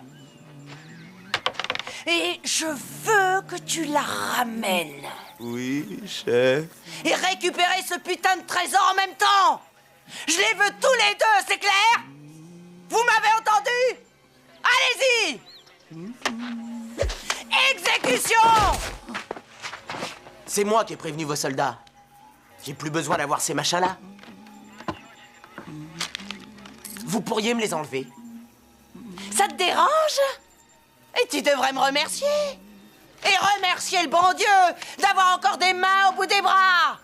Et je veux que tu la ramènes. Oui, chef. Et récupérer ce putain de trésor en même temps. Je les veux tous les deux, c'est clair? Vous m'avez entendu? Allez-y! Exécution! C'est moi qui ai prévenu vos soldats. J'ai plus besoin d'avoir ces machins-là. Vous pourriez me les enlever. Ça te dérange? Et tu devrais me remercier. Et remercier le bon Dieu d'avoir encore des mains au bout des bras.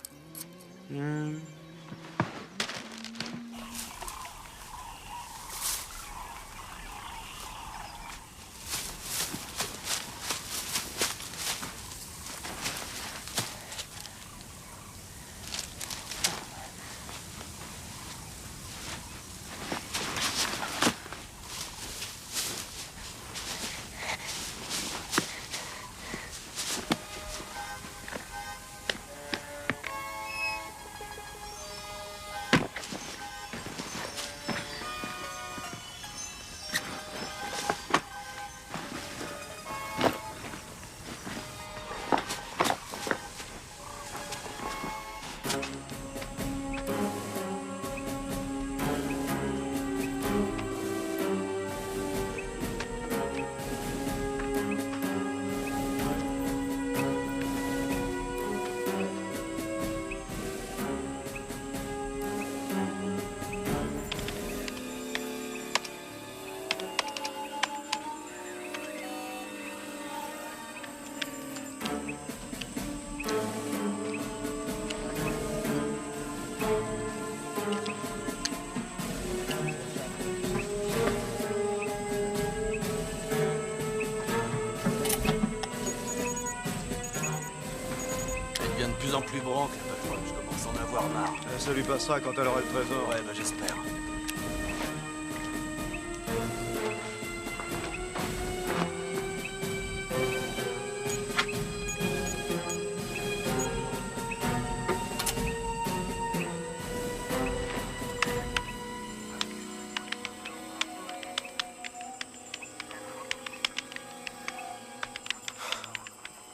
De plus en plus branque, la patronne. Je commence à en avoir marre. Ça lui passera quand elle aura le trésor. Ouais, bah j'espère.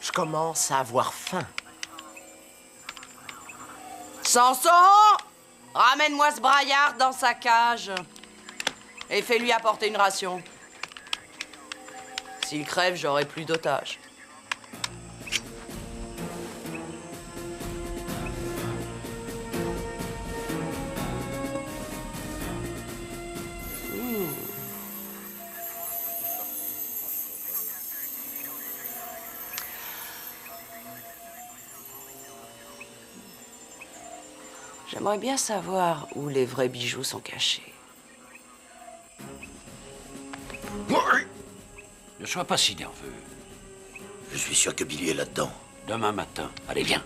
Je commence à avoir faim. Samson, ramène-moi ce braillard dans sa cage. Et fais-lui apporter une ration. S'il crève, j'aurai plus d'otages. J'aimerais bien savoir où les vrais bijoux sont cachés. Ne sois pas si nerveux. Je suis sûr que Billy est là-dedans. Demain matin. Allez, viens.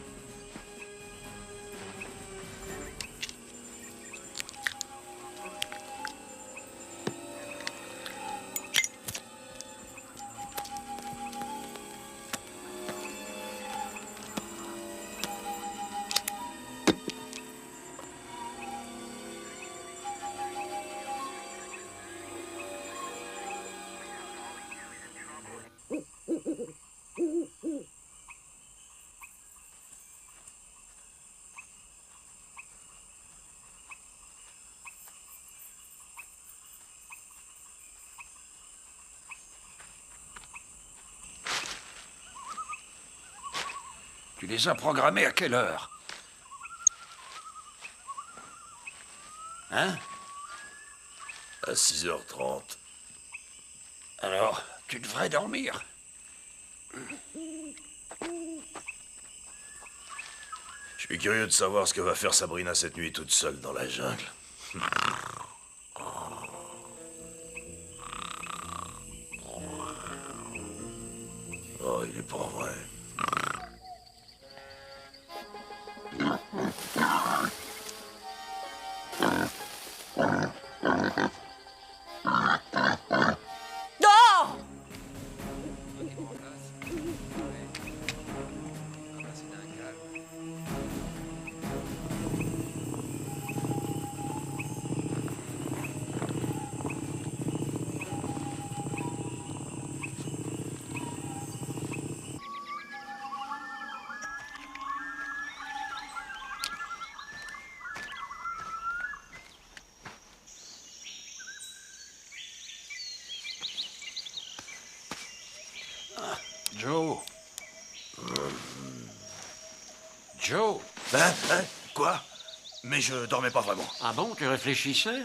Tu les as programmés à quelle heure? Hein? À 6h30. Alors, tu devrais dormir. Je suis curieux de savoir ce que va faire Sabrina cette nuit toute seule dans la jungle. Oh, il est pas vrai. Joe. Joe. Hein? Quoi? Mais je dormais pas vraiment. Ah bon, tu réfléchissais?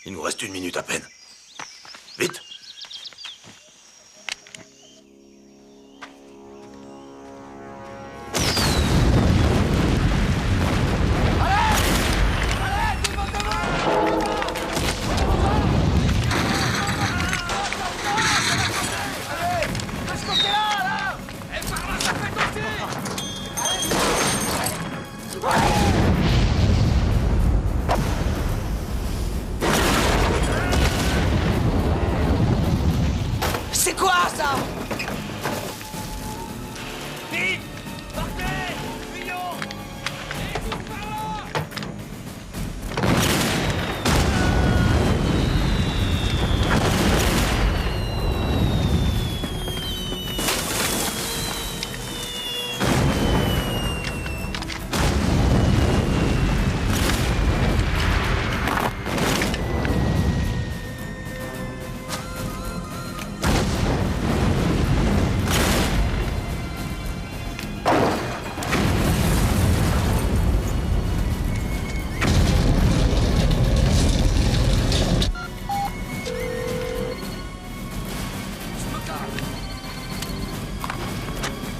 Il nous reste 1 minute à peine. Vite! C'est quoi ça? Vite! Partez! Fuyons!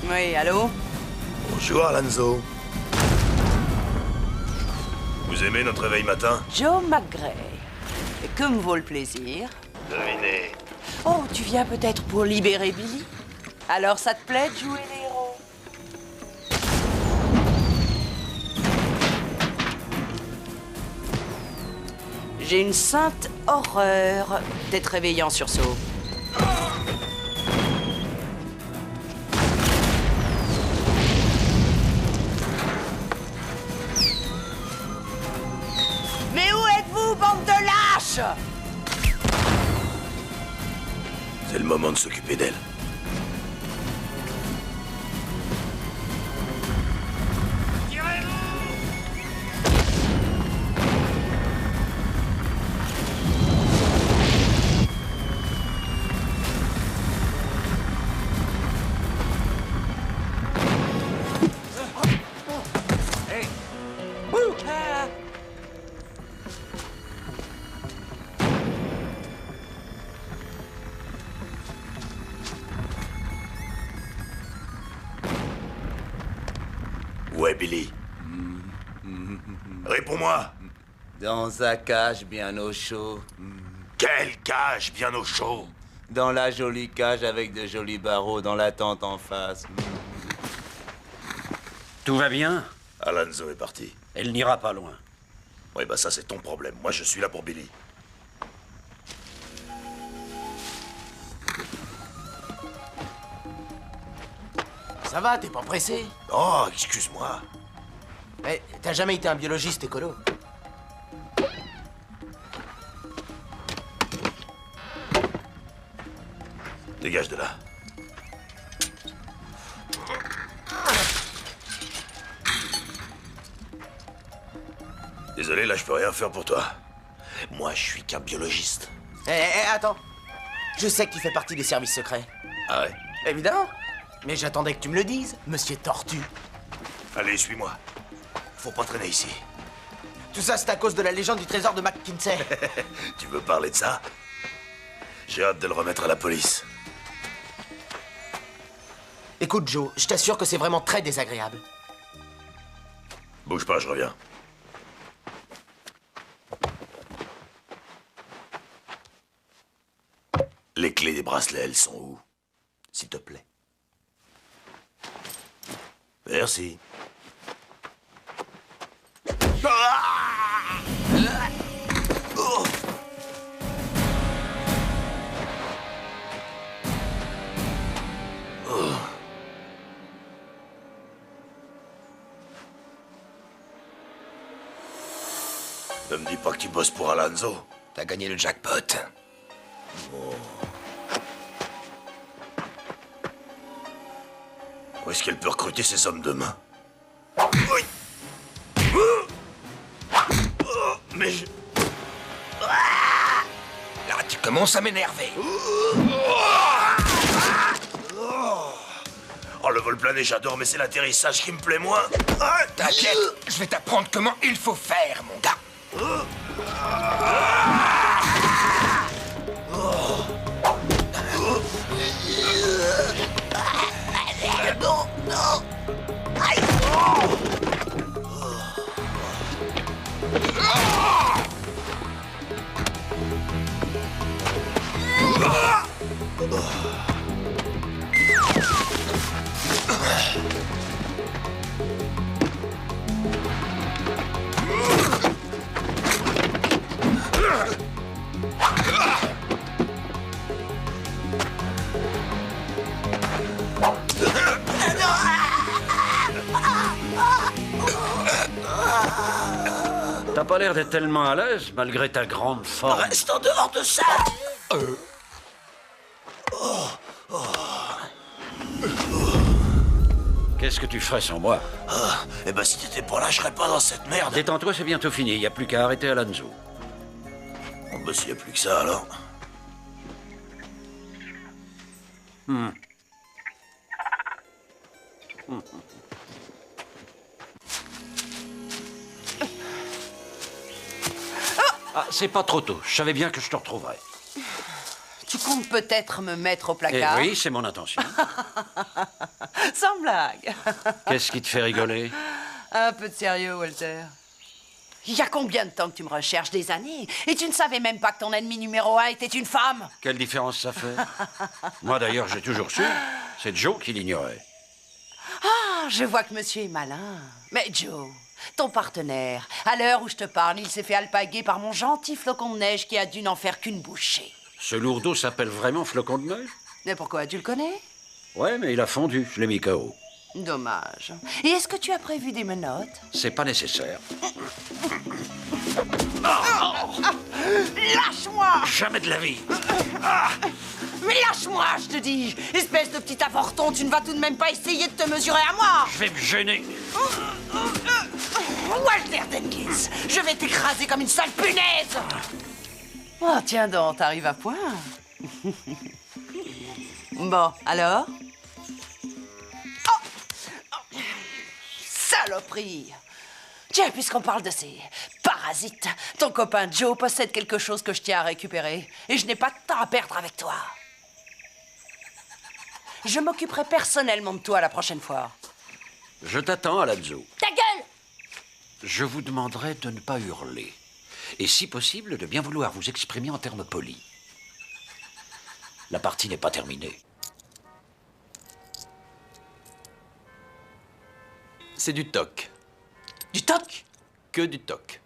Oui, allô? Bonjour, Alonso. Vous aimez notre réveil matin? Joe McGray. Et que me vaut le plaisir? Devinez. Oh, tu viens peut-être pour libérer Billy? Alors ça te plaît de jouer les héros? J'ai une sainte horreur d'être réveillé en sursaut. Mais où êtes-vous, bande de lâches? C'est le moment de s'occuper d'elle. Où est Billy? Réponds-moi. Dans sa cage bien au chaud. Quelle cage bien au chaud? Dans la jolie cage avec de jolis barreaux dans la tente en face. Tout va bien? Alonso est parti. Elle n'ira pas loin. Oui, bah ça c'est ton problème. Moi je suis là pour Billy. Ça va, t'es pas pressé? Oh, excuse-moi. Mais t'as jamais été un biologiste écolo? Dégage de là. Désolé, là je peux rien faire pour toi. Moi je suis qu'un biologiste. Attends. Je sais qu'il fait partie des services secrets. Ah ouais? Évidemment. Mais j'attendais que tu me le dises, monsieur Tortue. Allez, suis-moi. Faut pas traîner ici. Tout ça, c'est à cause de la légende du trésor de McKinsey. Tu veux parler de ça? J'ai hâte de le remettre à la police. Écoute, Joe, je t'assure que c'est vraiment très désagréable. Bouge pas, je reviens. Les clés des bracelets, elles sont où? S'il te plaît. Merci. Ne me dis pas que tu bosses pour Alonso. T'as gagné le jackpot. Oh. Où est-ce qu'elle peut recruter ses hommes de main? Oui. Mais je... Là, tu commences commence à m'énerver. Oh, le vol plané, j'adore, mais c'est l'atterrissage qui me plaît moins. T'inquiète, je vais t'apprendre comment il faut faire, mon gars. Non, non. Aïe. T'as pas l'air d'être tellement à l'aise, malgré ta grande forme. Reste en dehors de ça. Qu'est-ce que tu ferais sans moi? Eh ben, si t'étais pas là, je serais pas dans cette merde. Détends-toi, c'est bientôt fini. Y a plus qu'à arrêter Alonso. Bon, bah, s'il y a plus que ça, alors. Ah, c'est pas trop tôt. Je savais bien que je te retrouverais. Tu comptes peut-être me mettre au placard? Eh oui, c'est mon intention. Sans blague. Qu'est-ce qui te fait rigoler? Un peu de sérieux, Walter. Il y a combien de temps que tu me recherches? Des années? Et tu ne savais même pas que ton ennemi numéro 1 était une femme? Quelle différence ça fait? Moi, d'ailleurs, j'ai toujours su. C'est Joe qui l'ignorait. Ah, je vois que monsieur est malin. Mais Joe, ton partenaire, à l'heure où je te parle, il s'est fait alpaguer par mon gentil flocon de neige qui a dû n'en faire qu'une bouchée. Ce lourdeau s'appelle vraiment Flocon de Neige? Mais pourquoi? Tu le connais? Ouais, mais il a fondu. Je l'ai mis KO. Dommage. Et est-ce que tu as prévu des menottes? C'est pas nécessaire. Lâche-moi! Jamais de la vie. Mais lâche-moi, je te dis! Espèce de petit avorton, tu ne vas tout de même pas essayer de te mesurer à moi! Je vais me gêner. Walter Jenkins, je vais t'écraser comme une sale punaise! Oh, tiens donc, t'arrives à point. Bon, alors? Oh! Saloperie! Tiens, puisqu'on parle de ces parasites, ton copain Joe possède quelque chose que je tiens à récupérer. Et je n'ai pas de temps à perdre avec toi. Je m'occuperai personnellement de toi la prochaine fois. Je t'attends, Alonso. Ta gueule! Je vous demanderai de ne pas hurler. Et si possible, de bien vouloir vous exprimer en termes polis. La partie n'est pas terminée. C'est du toc. Du toc? Que du toc.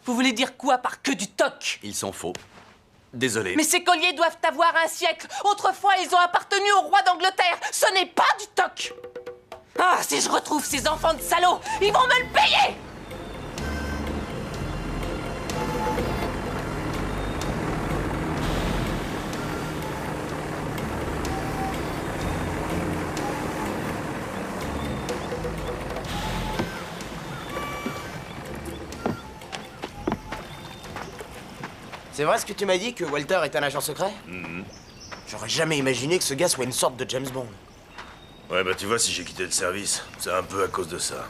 Vous voulez dire quoi par que du toc? Ils sont faux. Désolé. Mais ces colliers doivent avoir un siècle. Autrefois, ils ont appartenu au roi d'Angleterre. Ce n'est pas du toc. Ah, si je retrouve ces enfants de salauds, ils vont me le payer! C'est vrai ce que tu m'as dit, que Walter est un agent secret? J'aurais jamais imaginé que ce gars soit une sorte de James Bond. Ouais, bah tu vois, si j'ai quitté le service, c'est un peu à cause de ça.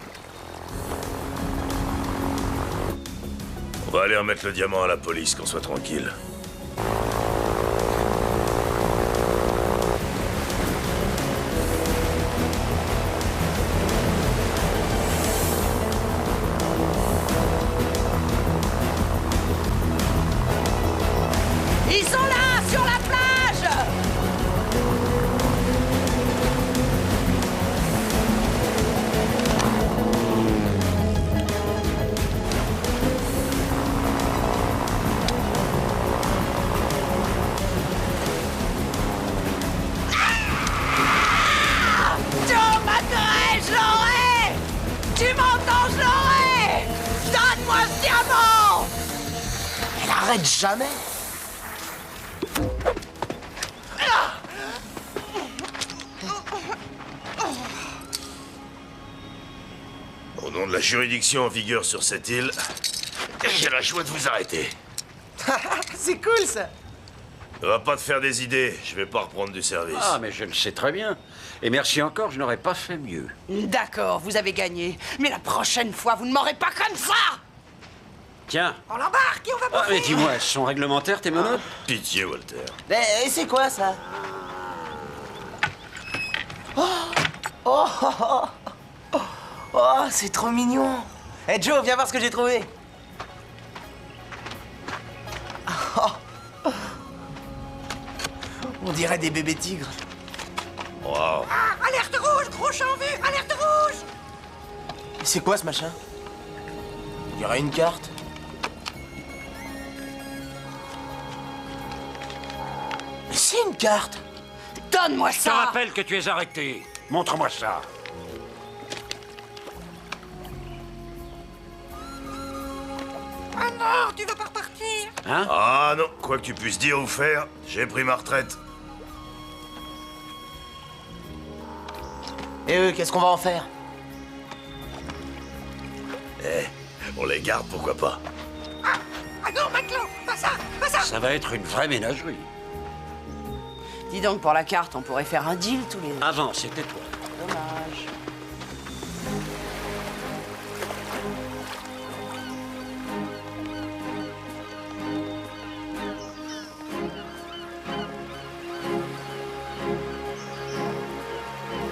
On va aller remettre le diamant à la police, qu'on soit tranquille. Ils sont là, sur la plage! Joe m'attendrait, je l'aurai! Tu m'entends, je l'aurai! Donne-moi ce diamant! Elle arrête jamais! Au nom de la juridiction en vigueur sur cette île, j'ai le choix de vous arrêter. C'est cool, ça. Va pas te faire des idées, je vais pas reprendre du service. Ah, mais je le sais très bien. Et merci encore, je n'aurais pas fait mieux. D'accord, vous avez gagné. Mais la prochaine fois, vous ne m'aurez pas comme ça. Tiens. On l'embarque et on va Ah, mais bouffer. dis-moi, elles sont réglementaires, tes menottes? Pitié, Walter. Et c'est quoi, ça? Oh, oh, oh, oh, oh, oh, c'est trop mignon. Eh, Joe, viens voir ce que j'ai trouvé. Oh. On dirait des bébés tigres. Wow. Ah, alerte rouge, gros chat en vue, alerte rouge. C'est quoi, ce machin? Il y aurait une carte. Mais c'est une carte. Donne-moi Je te ça. rappelle que tu es arrêté. Montre-moi ça. Ah non, tu vas pas repartir. Hein? Ah non, quoi que tu puisses dire ou faire, j'ai pris ma retraite. Et eux, qu'est-ce qu'on va en faire? Eh, on les garde, pourquoi pas. Ah non, Maclo, pas ça, pas ça. Ça va être une vraie ménagerie. Dis donc, pour la carte, on pourrait faire un deal tous les deux. Avant, c'était toi. Dommage.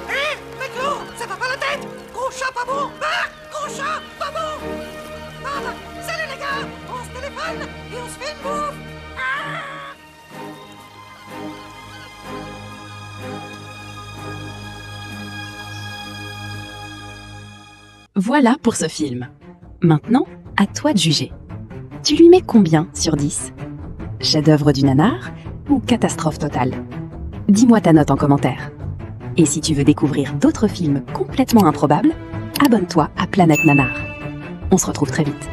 Hé, Maclo, ça va pas la tête. Gros chat pas bon. Ah, gros chat pas bon. Bon, salut les gars, on se téléphone et on se fait une bouffe. Ah. Voilà pour ce film. Maintenant, à toi de juger. Tu lui mets combien sur 10? Chef-d'œuvre du nanar ou catastrophe totale? Dis-moi ta note en commentaire. Et si tu veux découvrir d'autres films complètement improbables, abonne-toi à Planète Nanar. On se retrouve très vite.